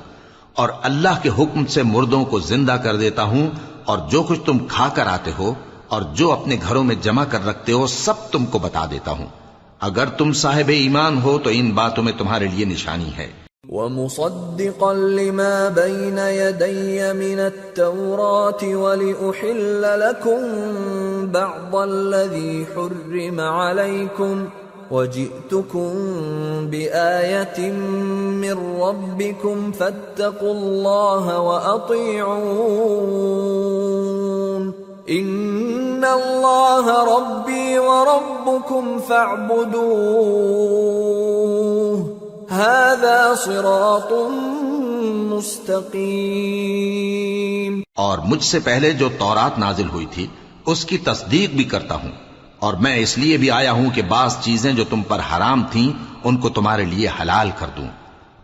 اور اللہ کے حکم سے مردوں کو زندہ کر دیتا ہوں، اور جو کچھ تم کھا کر آتے ہو اور جو اپنے گھروں میں جمع کر رکھتے ہو سب تم کو بتا دیتا ہوں۔ اگر تم صاحب ایمان ہو تو ان باتوں میں تمہارے لیے نشانی ہے۔
وَمُصَدِّقًا لِمَا بَيْنَ يَدَيَّ مِنَ التَّوْرَاةِ وَلِأُحِلَّ لَكُمْ بَعْضَ الَّذِي حُرِّمَ عَلَيْكُمْ وَجِئْتُكُمْ بِآيَةٍ مِّن رَّبِّكُمْ فَاتَّقُوا اللَّهَ وَأَطِيعُونِ إِنَّ اللَّهَ رَبِّي وَرَبُّكُمْ فَاعْبُدُوهُ هَذَا صِرَاطٌ مُسْتَقِيمٌ۔
اور مجھ سے پہلے جو تورات نازل ہوئی تھی اس کی تصدیق بھی کرتا ہوں، اور میں اس لیے بھی آیا ہوں کہ بعض چیزیں جو تم پر حرام تھیں ان کو تمہارے لیے حلال کر دوں،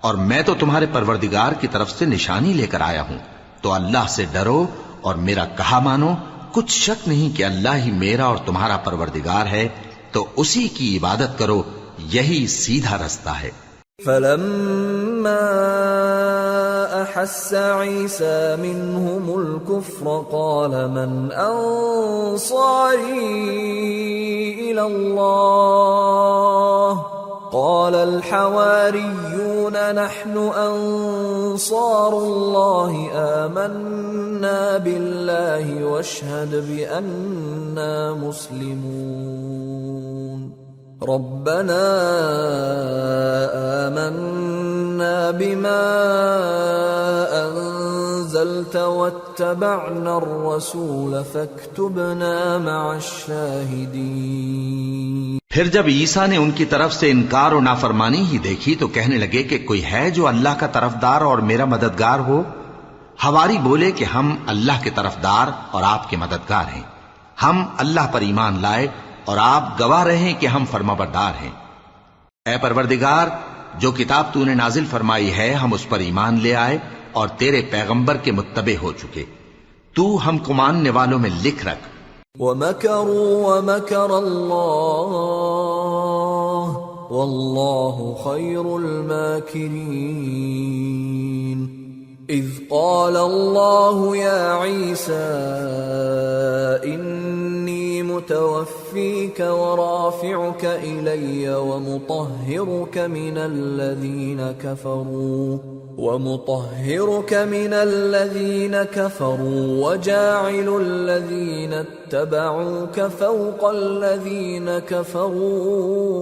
اور میں تو تمہارے پروردگار کی طرف سے نشانی لے کر آیا ہوں، تو اللہ سے ڈرو اور میرا کہا مانو۔ کچھ شک نہیں کہ اللہ ہی میرا اور تمہارا پروردگار ہے، تو اسی کی عبادت کرو، یہی سیدھا رستہ ہے۔
فَلَمَّا أَحَسَّ عِيسَى مِنْهُمُ الْكُفْرَ قَالَ مَنْ أَنصَارِي إِلَى اللَّهِ قَالَ الْحَوَارِيُّونَ نَحْنُ أَنصَارُ اللَّهِ آمَنَّا بِاللَّهِ وَاشْهَدْ بِأَنَّا مُسْلِمُونَ رَبَّنَا آمَنَّا بِمَا أَنزَلْتَ وَاتَّبَعْنَا الرَّسُولَ فَاكْتُبْنَا مَعَ الشَّاهِدِينَ۔
پھر جب عیسیٰ نے ان کی طرف سے انکار و نافرمانی ہی دیکھی تو کہنے لگے کہ کوئی ہے جو اللہ کا طرفدار اور میرا مددگار ہو؟ حواری بولے کہ ہم اللہ کے طرفدار اور آپ کے مددگار ہیں، ہم اللہ پر ایمان لائے اور آپ گواہ رہیں کہ ہم فرمانبردار ہیں۔ اے پروردگار، جو کتاب تو نے نازل فرمائی ہے ہم اس پر ایمان لے آئے اور تیرے پیغمبر کے متبع ہو چکے، تو ہم کو ماننے والوں میں لکھ رکھ۔
وَمَكَرُوا وَمَكَرَ اللَّهُ وَاللَّهُ خَيْرُ الْمَاكِرِينَ۔ إِذْ قَالَ اللَّهُ يَا عِيسَى إِنِّي مُتَوَفِّيكَ وَرَافِعُكَ إِلَيَّ وَمُطَهِّرُكَ مِنَ الَّذِينَ كَفَرُوا وَجَاعِلُ الَّذِينَ اتَّبَعُوكَ فَوْقَ الَّذِينَ كَفَرُوا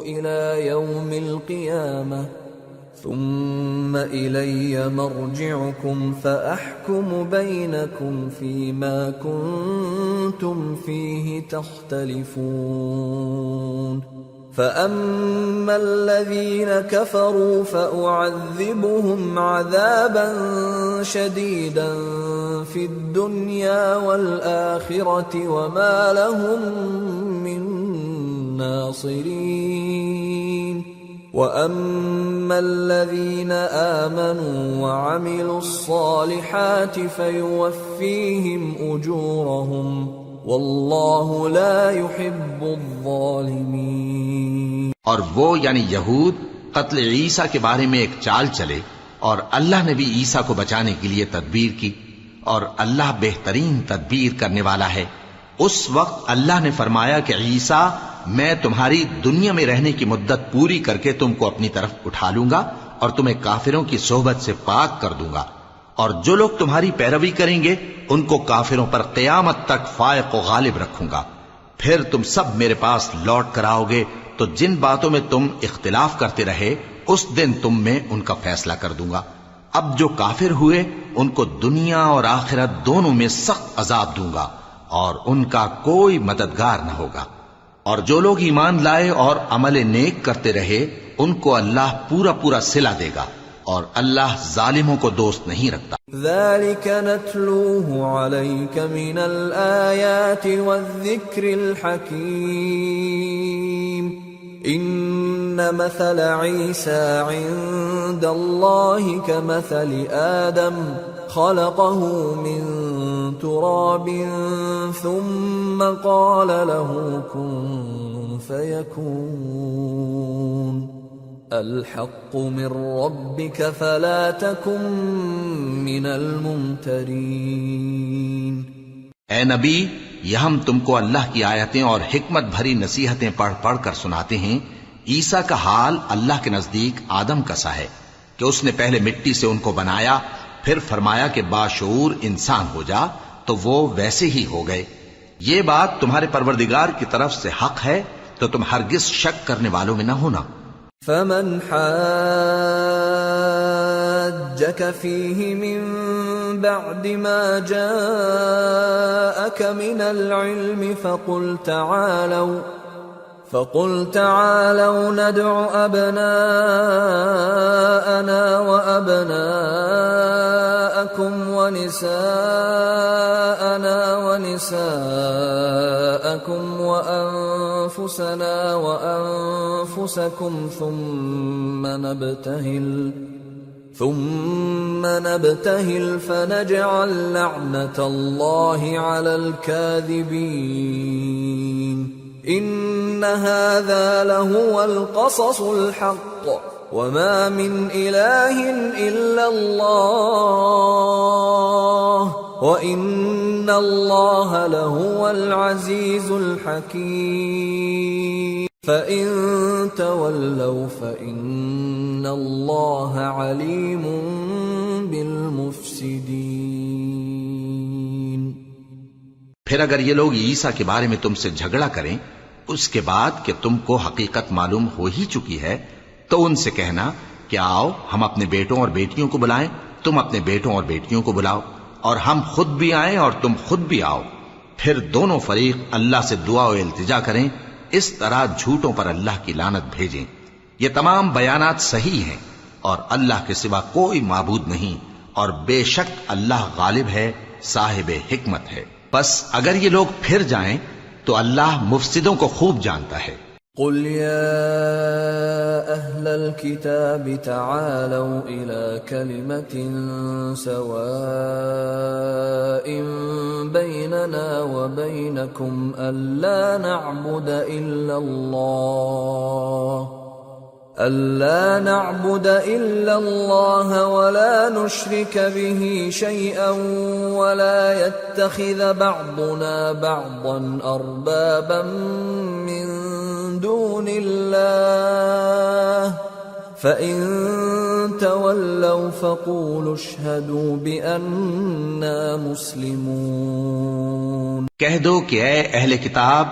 إِلَى يَوْمِ الْقِيَامَةِ ثُمَّ إِلَيَّ مَرْجِعُكُمْ فَأَحْكُمُ بَيْنَكُمْ فِيمَا كُنتُمْ فِيهِ تَخْتَلِفُونَ فَأَمَّا الَّذِينَ كَفَرُوا فَأُعَذِّبُهُمْ عَذَابًا شَدِيدًا فِي الدُّنْيَا وَالْآخِرَةِ وَمَا لَهُم مِّن نَّاصِرِينَ وَأَمَّا الَّذِينَ آمَنُوا وَعَمِلُوا الصَّالِحَاتِ فَيُوَفِّيهِمْ أُجُورَهُمْ وَاللَّهُ لَا يُحِبُّ الظَّالِمِينَ۔
اور وہ یعنی یہود قتل عیسیٰ کے بارے میں ایک چال چلے، اور اللہ نے بھی عیسیٰ کو بچانے کے لیے تدبیر کی، اور اللہ بہترین تدبیر کرنے والا ہے۔ اس وقت اللہ نے فرمایا کہ عیسیٰ، میں تمہاری دنیا میں رہنے کی مدت پوری کر کے تم کو اپنی طرف اٹھا لوں گا اور تمہیں کافروں کی صحبت سے پاک کر دوں گا، اور جو لوگ تمہاری پیروی کریں گے ان کو کافروں پر قیامت تک فائق و غالب رکھوں گا۔ پھر تم سب میرے پاس لوٹ کر آؤ گے تو جن باتوں میں تم اختلاف کرتے رہے اس دن تم میں ان کا فیصلہ کر دوں گا۔ اب جو کافر ہوئے ان کو دنیا اور آخرت دونوں میں سخت عذاب دوں گا اور ان کا کوئی مددگار نہ ہوگا، اور جو لوگ ایمان لائے اور عمل نیک کرتے رہے ان کو اللہ پورا پورا صلہ دے گا، اور اللہ ظالموں کو دوست نہیں رکھتا۔
ذلك نتلوه عليك من الآيات والذكر الحكيم إن مثل عيسى عند الله كمثل آدم خلقه من تراب ثم قال له كن فيكون الحق من ربك فلا تكن من الممترين۔
اے نبی، یہ ہم تم کو اللہ کی آیتیں اور حکمت بھری نصیحتیں پڑھ پڑھ کر سناتے ہیں۔ عیسیٰ کا حال اللہ کے نزدیک آدم کا سا ہے کہ اس نے پہلے مٹی سے ان کو بنایا، پھر فرمایا کہ باشعور انسان ہو جا، تو وہ ویسے ہی ہو گئے۔ یہ بات تمہارے پروردگار کی طرف سے حق ہے، تو تم ہرگز شک کرنے والوں میں نہ ہونا۔
فمن حاجك فيه من بعد ما جاءك من العلم فقل تعالوا ندع أبناءنا وأبناءكم ونساءنا ونساءكم وأنفسنا وأنفسكم ثم نبتهل فنجعل لعنة الله على الكاذبين إن هذا لهو القصص الحق وما من إله إلا الله وإن الله لهو العزيز الحكيم فإن تولوا فإن الله عليم بالمفسدين۔
پھر اگر یہ لوگ عیسیٰ کے بارے میں تم سے جھگڑا کریں اس کے بعد کہ تم کو حقیقت معلوم ہو ہی چکی ہے، تو ان سے کہنا کہ آؤ ہم اپنے بیٹوں اور بیٹیوں کو بلائیں، تم اپنے بیٹوں اور بیٹیوں کو بلاؤ، اور ہم خود بھی آئیں اور تم خود بھی آؤ، پھر دونوں فریق اللہ سے دعا و التجا کریں، اس طرح جھوٹوں پر اللہ کی لعنت بھیجیں۔ یہ تمام بیانات صحیح ہیں اور اللہ کے سوا کوئی معبود نہیں، اور بے شک اللہ غالب ہے، صاحب حکمت ہے۔ بس اگر یہ لوگ پھر جائیں تو اللہ مفسدوں کو خوب جانتا ہے۔
قل يا أهل الكتاب تعالوا إلى كلمة سواء بيننا وبينكم ألا نعبد إلا الله ولا نشرك به شيئا ولا يتخذ بعضنا بعضا أربابا من دون الله فإن تولوا فقولوا اشهدوا بأننا مسلمون۔
کہہ دو کہ اے اہل کتاب،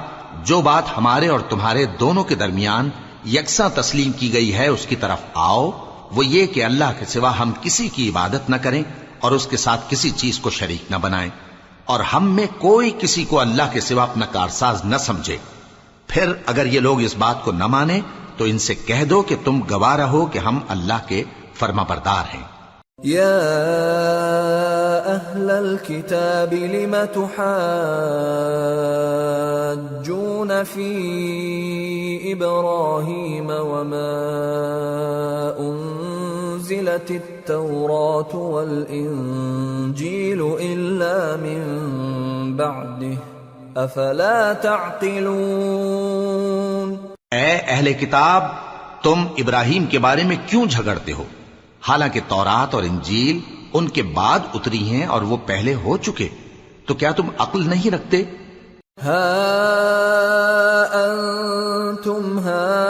جو بات ہمارے اور تمہارے دونوں کے درمیان یکساں تسلیم کی گئی ہے اس کی طرف آؤ، وہ یہ کہ اللہ کے سوا ہم کسی کی عبادت نہ کریں اور اس کے ساتھ کسی چیز کو شریک نہ بنائیں، اور ہم میں کوئی کسی کو اللہ کے سوا اپنا کارساز نہ سمجھے۔ پھر اگر یہ لوگ اس بات کو نہ مانیں تو ان سے کہہ دو کہ تم گواہ رہو کہ ہم اللہ کے فرما بردار ہیں۔
يا أهل الكتاب لم تحاجون في إبراهيم وما أنزلت التوراة والإنجيل إلا من بعده أفلا تعقلون۔
اے اہل کتاب، تم ابراہیم کے بارے میں کیوں جھگڑتے ہو، حالانکہ تورات اور انجیل ان کے بعد اتری ہیں اور وہ پہلے ہو چکے، تو کیا تم عقل نہیں رکھتے؟
ها أنتم هؤلاء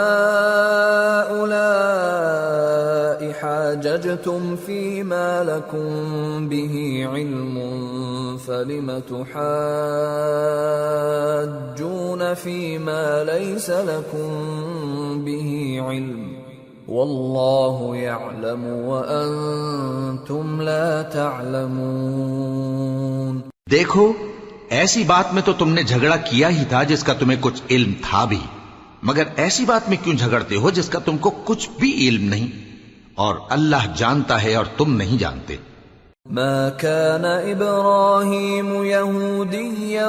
حاججتم فيما لكم به علم فلم تحاجون فيما ليس لكم به علم والله يعلم وأنتم لا تعلمون.
دیکھو ایسی بات میں تو تم نے جھگڑا کیا ہی تھا جس کا تمہیں کچھ علم تھا بھی، مگر ایسی بات میں کیوں جھگڑتے ہو جس کا تم کو کچھ بھی علم نہیں؟ اور اللہ جانتا ہے اور تم نہیں جانتے.
ما كان إبراهيم يهوديا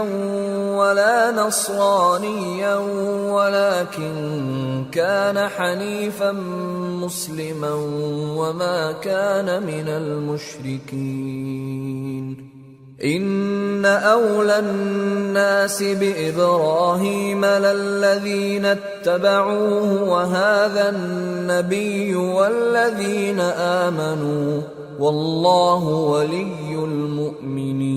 ولا نصرانيا ولكن كان حنيفا مسلما وما كان من المشركين. إن أولى الناس بإبراهيم للذين اتبعوه وهذا النبي والذين آمنوا واللہ ولی المؤمنین.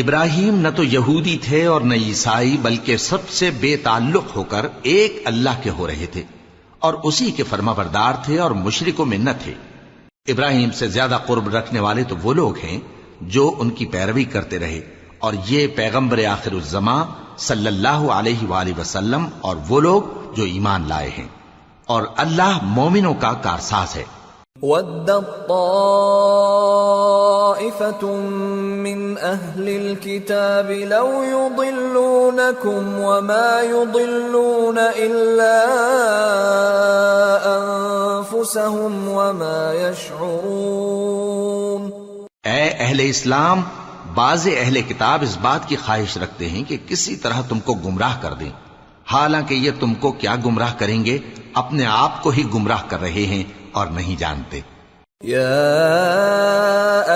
ابراہیم نہ تو یہودی تھے اور نہ عیسائی، بلکہ سب سے بے تعلق ہو کر ایک اللہ کے ہو رہے تھے اور اسی کے فرما بردار تھے اور مشرکوں میں نہ تھے. ابراہیم سے زیادہ قرب رکھنے والے تو وہ لوگ ہیں جو ان کی پیروی کرتے رہے، اور یہ پیغمبر آخر الزماں صلی اللہ علیہ وآلہ وسلم اور وہ لوگ جو ایمان لائے ہیں، اور اللہ مومنوں کا کارساز ہے.
وَدَّت طَّائِفَةٌ مِّنْ أَهْلِ الْكِتَابِ لَوْ يُضِلُّونَكُمْ وَمَا يُضِلُّونَ إِلَّا أَنفُسَهُمْ وَمَا يَشْعُرُونَ.
اے اہل اسلام، بعض اہل کتاب اس بات کی خواہش رکھتے ہیں کہ کسی طرح تم کو گمراہ کر دیں، حالانکہ یہ تم کو کیا گمراہ کریں گے، اپنے آپ کو ہی گمراہ کر رہے ہیں اور نہیں جانتے.
یا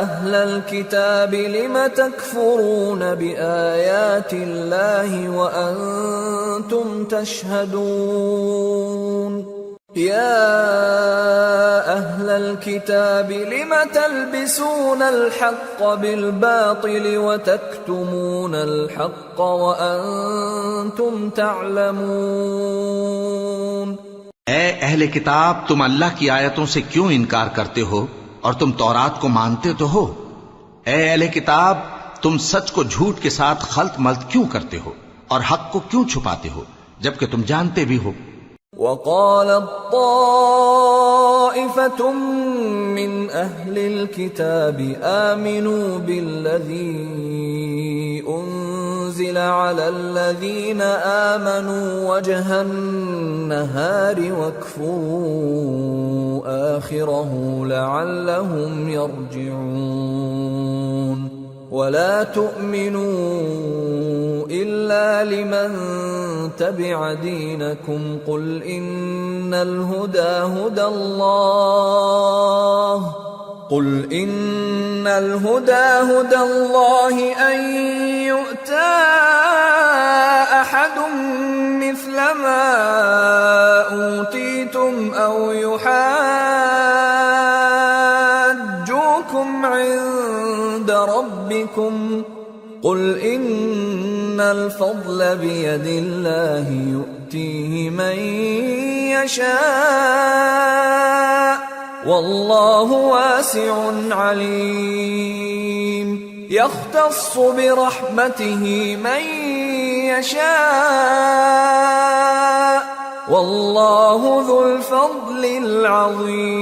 اہل الکتاب لم تکفرون بآیات اللہ وانتم تشہدون. یا اہل الکتاب لم تلبسون الحق بالباطل وتکتمون الحق وانتم تعلمون.
اے اہل کتاب، تم اللہ کی آیتوں سے کیوں انکار کرتے ہو اور تم تورات کو مانتے تو ہو؟ اے اہل کتاب، تم سچ کو جھوٹ کے ساتھ خلط ملط کیوں کرتے ہو اور حق کو کیوں چھپاتے ہو جبکہ تم جانتے بھی ہو؟
وَقَالَتْ طَائِفَةٌ مِّنْ أَهْلِ الْكِتَابِ آمِنُوا بِالَّذِي أُنزِلَ عَلَى الَّذِينَ آمَنُوا وَجْهَ النَّهَارِ وَاكْفُرُوا آخِرَهُ لَعَلَّهُمْ يَرْجِعُونَ. وَلَا تُؤْمِنُوا إِلَّا لِمَن تَبِعَ دِينَكُمْ قُلْ إِنَّ الْهُدَى هُدَى اللَّهِ أَن يُؤْتَى أَحَدٌ مِثْلَ مَا أُوتِيتُمْ أَوْ يُحَاجُّوكُمْ عِندَ رَبِّكُمْ قُلْ إِنَّ الْفَضْلَ بِيَدِ اللَّهِ يُؤْتِيهِ مَن يَشَاءُ وَاللَّهُ وَاسِعٌ عَلِيمٌ. يَخْتَصُّ بِرَحْمَتِهِ مَن يَشَاءُ وَاللَّهُ ذُو الْفَضْلِ الْعَظِيمِ.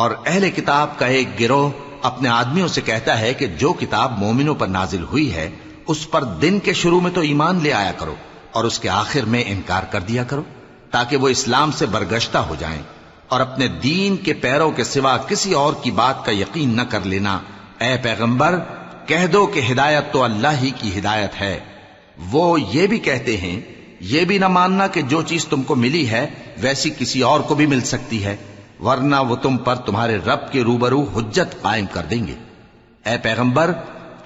اور اہل کتاب کا ایک گروہ اپنے آدمیوں سے کہتا ہے کہ جو کتاب مومنوں پر نازل ہوئی ہے اس پر دن کے شروع میں تو ایمان لے آیا کرو اور اس کے آخر میں انکار کر دیا کرو، تاکہ وہ اسلام سے برگشتہ ہو جائیں، اور اپنے دین کے پیروں کے سوا کسی اور کی بات کا یقین نہ کر لینا. اے پیغمبر، کہہ دو کہ ہدایت تو اللہ ہی کی ہدایت ہے. وہ یہ بھی کہتے ہیں، یہ بھی نہ ماننا کہ جو چیز تم کو ملی ہے ویسی کسی اور کو بھی مل سکتی ہے، ورنہ وہ تم پر تمہارے رب کے روبرو حجت قائم کر دیں گے. اے پیغمبر،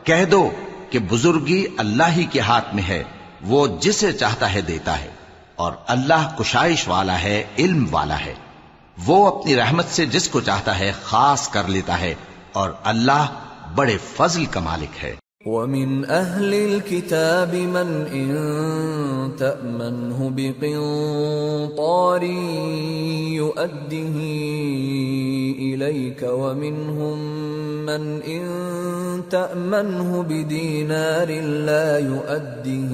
کہہ دو کہ بزرگی اللہ ہی کے ہاتھ میں ہے، وہ جسے چاہتا ہے دیتا ہے، اور اللہ کشائش والا ہے، علم والا ہے. وہ اپنی رحمت سے جس کو چاہتا ہے خاص کر لیتا ہے، اور اللہ بڑے فضل کا مالک ہے.
ومن أهل الكتاب من إن تأمنه بقنطار يؤده إليك ومنهم من إن تأمنه بدينار لا يؤده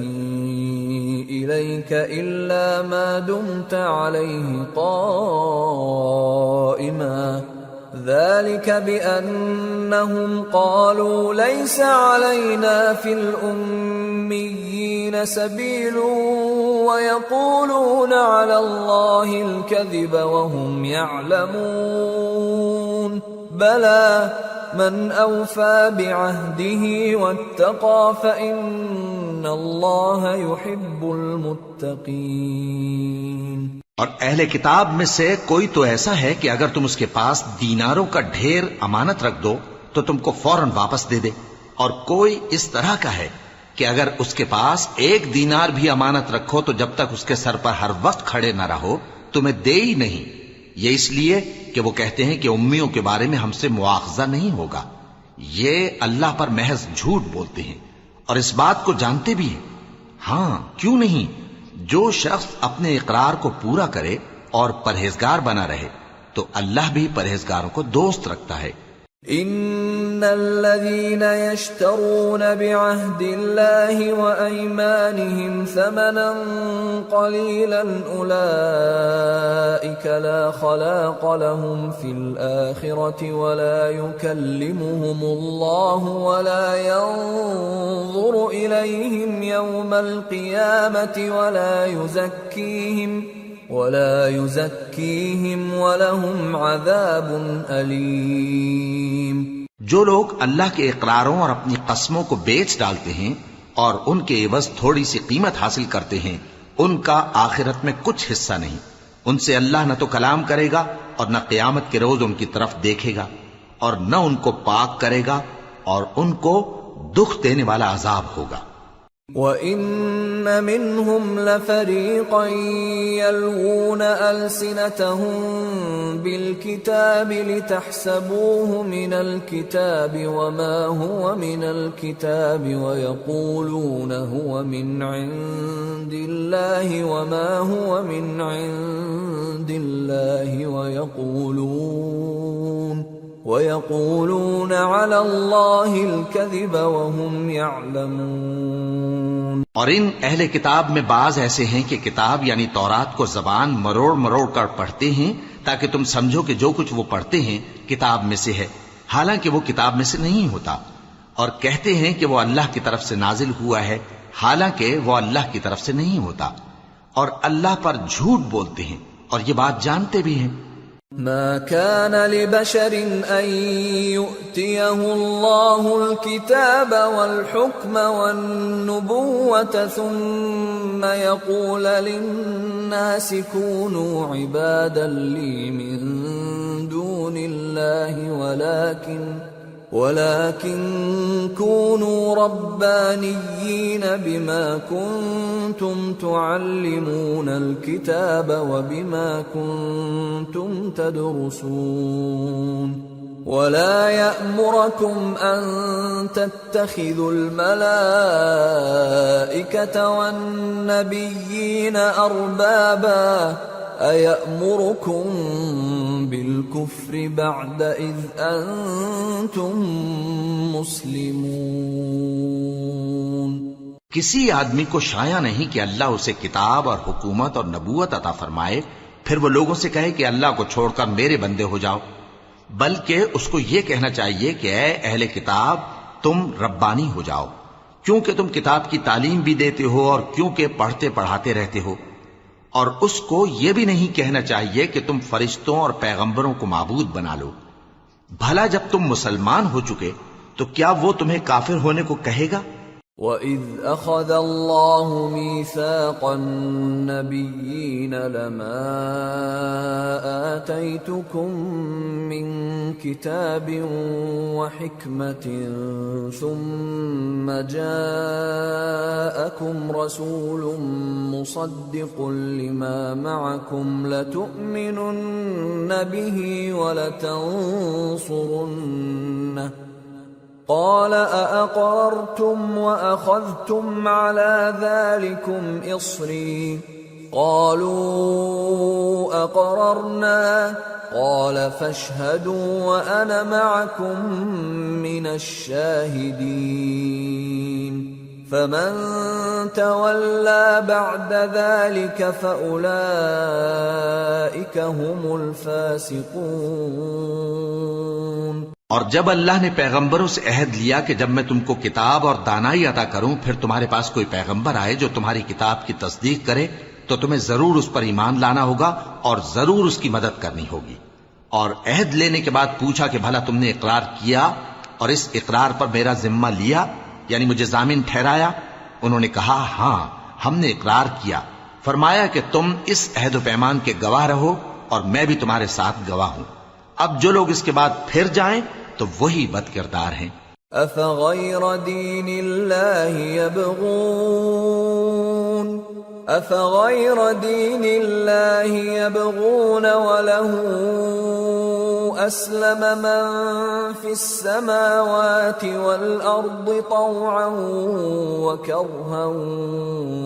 إليك إلا ما دمت عليه قائما ذلك بأنهم قالوا ليس علينا في الأميين سبيل ويقولون على الله الكذب وهم يعلمون بلى من أوفى بعهده واتقى فإن الله يحب المتقين۔
اور اہل کتاب میں سے کوئی تو ایسا ہے کہ اگر تم اس کے پاس دیناروں کا ڈھیر امانت رکھ دو تو تم کو فوراً واپس دے دے، اور کوئی اس طرح کا ہے کہ اگر اس کے پاس 1 دینار بھی امانت رکھو تو جب تک اس کے سر پر ہر وقت کھڑے نہ رہو تمہیں دے ہی نہیں، یہ اس لیے کہ وہ کہتے ہیں کہ امیوں کے بارے میں ہم سے مواخذہ نہیں ہوگا۔ یہ اللہ پر محض جھوٹ بولتے ہیں اور اس بات کو جانتے بھی ہیں۔ ہاں کیوں نہیں، جو شخص اپنے اقرار کو پورا کرے اور پرہیزگار بنا رہے تو اللہ بھی پرہیزگاروں کو دوست رکھتا ہے۔
ان الذين يشترون بعهد الله وايمانهم ثمنا قليلا اولئك لا خلاق لهم في الاخره ولا يكلمهم الله ولا ينظر اليهم يوم القيامه ولا يزكيهم ولهم عذاب أليم۔
جو لوگ اللہ کے اقراروں اور اپنی قسموں کو بیچ ڈالتے ہیں اور ان کے عوض تھوڑی سی قیمت حاصل کرتے ہیں ان کا آخرت میں کچھ حصہ نہیں، ان سے اللہ نہ تو کلام کرے گا اور نہ قیامت کے روز ان کی طرف دیکھے گا اور نہ ان کو پاک کرے گا اور ان کو دکھ دینے والا عذاب ہوگا۔
وَإِنَّ مِنْهُمْ لَفَرِيقًا يَلْوُونَ أَلْسِنَتَهُم بِالْكِتَابِ لِتَحْسَبُوهُ مِنَ الْكِتَابِ وَمَا هُوَ مِنَ الْكِتَابِ وَيَقُولُونَ هُوَ مِنْ عِندِ اللَّهِ وَمَا هُوَ مِنْ عِندِ اللَّهِ وَيَقُولُونَ عَلَى اللَّهِ الْكَذِبَ وَهُمْ يَعْلَمُونَ۔
اور ان اہل کتاب میں بعض ایسے ہیں کہ کتاب یعنی تورات کو زبان مروڑ مروڑ کر پڑھتے ہیں تاکہ تم سمجھو کہ جو کچھ وہ پڑھتے ہیں کتاب میں سے ہے، حالانکہ وہ کتاب میں سے نہیں ہوتا، اور کہتے ہیں کہ وہ اللہ کی طرف سے نازل ہوا ہے حالانکہ وہ اللہ کی طرف سے نہیں ہوتا، اور اللہ پر جھوٹ بولتے ہیں اور یہ بات جانتے بھی ہیں۔
ما كان لبشر أن يؤتيه الله الكتاب والحكم والنبوة ثم يقول للناس كونوا عبادا لي من دون الله ولكن كونوا ربانيين بما كنتم تعلمون الكتاب وبما كنتم تدرسون ولا يأمركم أن تتخذوا الملائكة والنبيين أربابا أَيَأْمُرُكُمْ بِالْكُفْرِ بَعْدَ إِذْ أَنْتُمْ مُسْلِمُونَ۔
کسی آدمی کو شایع نہیں کہ اللہ اسے کتاب اور حکومت اور نبوت عطا فرمائے پھر وہ لوگوں سے کہے کہ اللہ کو چھوڑ کر میرے بندے ہو جاؤ، بلکہ اس کو یہ کہنا چاہیے کہ اے اہل کتاب تم ربانی ہو جاؤ، کیونکہ تم کتاب کی تعلیم بھی دیتے ہو اور کیونکہ پڑھتے پڑھاتے رہتے ہو، اور اس کو یہ بھی نہیں کہنا چاہیے کہ تم فرشتوں اور پیغمبروں کو معبود بنا لو۔ بھلا جب تم مسلمان ہو چکے تو کیا وہ تمہیں کافر ہونے کو کہے گا؟
وَإِذْ أَخَذَ اللَّهُ مِيثَاقَ النَّبِيِّينَ لَمَا آتَيْتُكُم مِّن كِتَابٍ وَحِكْمَةٍ ثُمَّ جَاءَكُمْ رَسُولٌ مُصَدِّقٌ لِّمَا مَعَكُمْ لَتُؤْمِنُنَّ بِهِ وَلَتَنصُرُنَّهُ قال أأقررتم وأخذتم على ذلكم إصري قالوا أقررنا قال فاشهدوا وأنا معكم من الشاهدين فمن تولى بعد ذلك فأولئك هم الفاسقون۔
اور جب اللہ نے پیغمبروں سے عہد لیا کہ جب میں تم کو کتاب اور دانائی عطا کروں پھر تمہارے پاس کوئی پیغمبر آئے جو تمہاری کتاب کی تصدیق کرے تو تمہیں ضرور اس پر ایمان لانا ہوگا اور ضرور اس کی مدد کرنی ہوگی۔ اور عہد لینے کے بعد پوچھا کہ بھلا تم نے اقرار کیا اور اس اقرار پر میرا ذمہ لیا، یعنی مجھے ضامن ٹھہرایا؟ انہوں نے کہا ہاں ہم نے اقرار کیا۔ فرمایا کہ تم اس عہد و پیمان کے گواہ رہو اور میں بھی تمہارے ساتھ گواہ ہوں۔ اب جو لوگ اس کے بعد پھر جائیں تو وہی بد کردار ہیں۔
أفغير دين الله يبغون وله أسلم من في السماوات والأرض طوعا وكرها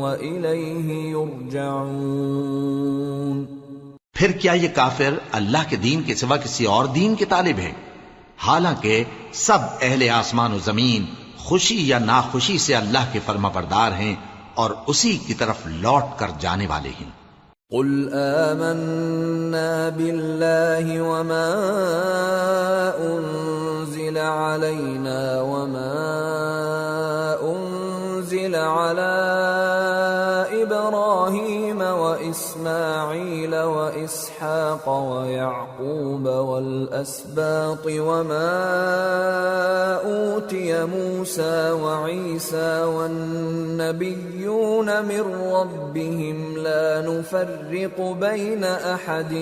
وإليه يرجعون۔
پھر کیا یہ کافر اللہ کے دین کے سوا کسی اور دین کے طالب ہیں؟ حالانکہ سب اہل آسمان و زمین خوشی یا ناخوشی سے اللہ کے فرما بردار ہیں اور اسی کی طرف لوٹ کر جانے والے ہیں۔
قل آمنا بالله وما أنزل علينا وما أنزل على إبراهيم وإسماعيل وإسحاق ويعقوب والأسباط وما أوتي موسى وعيسى والنبيون من ربهم لا نفرق بين أحد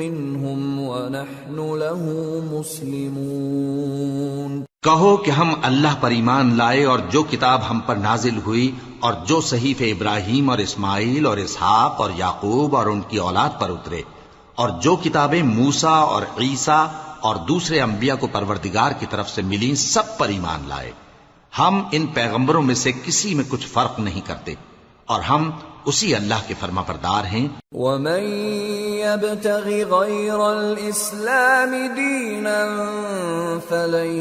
منهم ونحن له مسلمون۔
کہو کہ ہم اللہ پر ایمان لائے اور جو کتاب ہم پر نازل ہوئی اور جو صحیفے ابراہیم اور اسماعیل اور اسحاق اور یعقوب اور ان کی اولاد پر اترے اور جو کتابیں موسیٰ اور عیسیٰ اور دوسرے انبیاء کو پروردگار کی طرف سے ملیں سب پر ایمان لائے۔ ہم ان پیغمبروں میں سے کسی میں کچھ فرق نہیں کرتے اور ہم اسی اللہ کے فرما بردار ہیں۔
ومن يبتغ غير الإسلام دينا فلن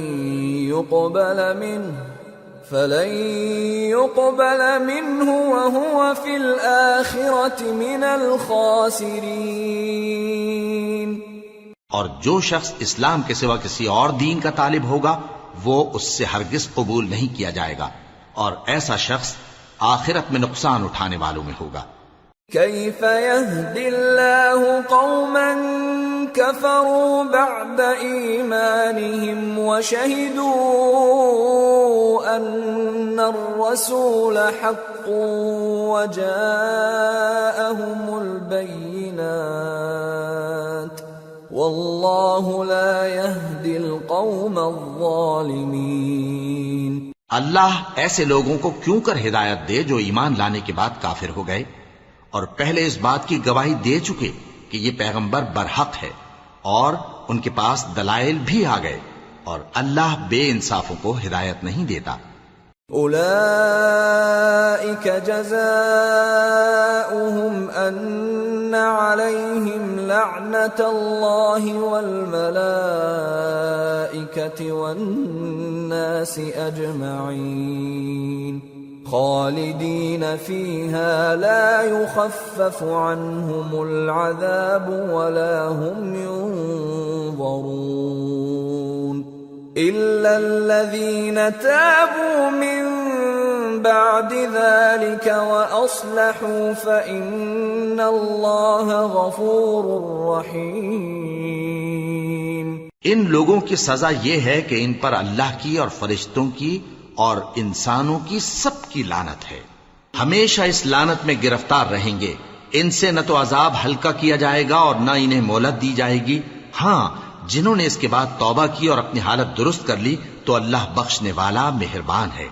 يقبل منه وهو في الآخرة من الخاسرين۔
اور جو شخص اسلام کے سوا کسی اور دین کا طالب ہوگا وہ اس سے ہرگز قبول نہیں کیا جائے گا اور ایسا شخص آخرت میں نقصان اٹھانے والوں میں ہوگا۔
كيف يهدي الله قوما كفروا بعد إيمانهم وشهدوا أن الرسول حق وجاءهم البينات والله لا يهدي القوم الظالمين۔
اللہ ایسے لوگوں کو کیوں کر ہدایت دے جو ایمان لانے کے بعد کافر ہو گئے اور پہلے اس بات کی گواہی دے چکے کہ یہ پیغمبر برحق ہے اور ان کے پاس دلائل بھی آ گئے، اور اللہ بے انصافوں کو ہدایت نہیں دیتا۔
اولئک جزاؤہم ان علیہم لعنت اللہ والملائکۃ والناس اجمعین خالدین فیہا لا یخفف عنہم العذاب ولا هم ينظرون إلا الذين تابوا من بعد ذلك وأصلحوا فإن الله غفور رحيم۔
ان لوگوں کی سزا یہ ہے کہ ان پر اللہ کی اور فرشتوں کی اور انسانوں کی سب کی لعنت ہے، ہمیشہ اس لعنت میں گرفتار رہیں گے۔ ان سے نہ تو عذاب ہلکا کیا جائے گا اور نہ انہیں مہلت دی جائے گی۔ ہاں، جنہوں نے اس کے بعد توبہ کی اور اپنی حالت درست کر لی تو اللہ بخشنے والا مہربان ہے۔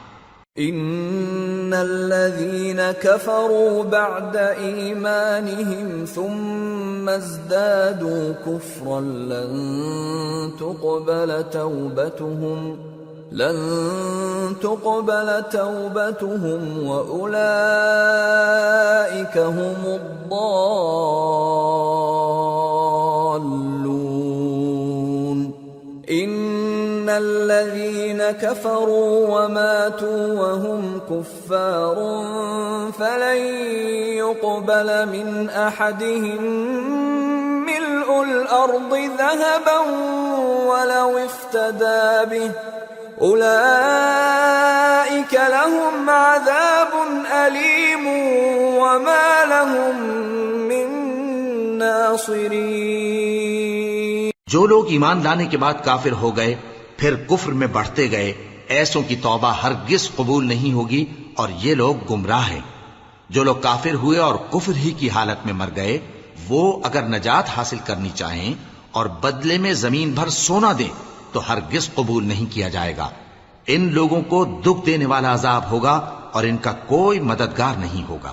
ان الذين كفروا بعد ايمانهم ثم ازدادوا كفرا لن تقبل توبتهم لن تقبل توبتهم وأولئك هم الضالون إن الذين كفروا وماتوا وهم كفار فلن يقبل من أحدهم ملء الأرض ذهبا ولو افتدى به أولئك لهم عذاب أليم وما لهم من ناصرين۔
جو لوگ ایمان لانے کے بعد کافر ہو گئے پھر کفر میں بڑھتے گئے، ایسوں کی توبہ ہرگز قبول نہیں ہوگی اور یہ لوگ گمراہ ہیں۔ جو لوگ کافر ہوئے اور کفر ہی کی حالت میں مر گئے، وہ اگر نجات حاصل کرنی چاہیں اور بدلے میں زمین بھر سونا دیں تو ہرگز قبول نہیں کیا جائے گا۔ ان لوگوں کو دکھ دینے والا عذاب ہوگا اور ان کا کوئی مددگار نہیں ہوگا۔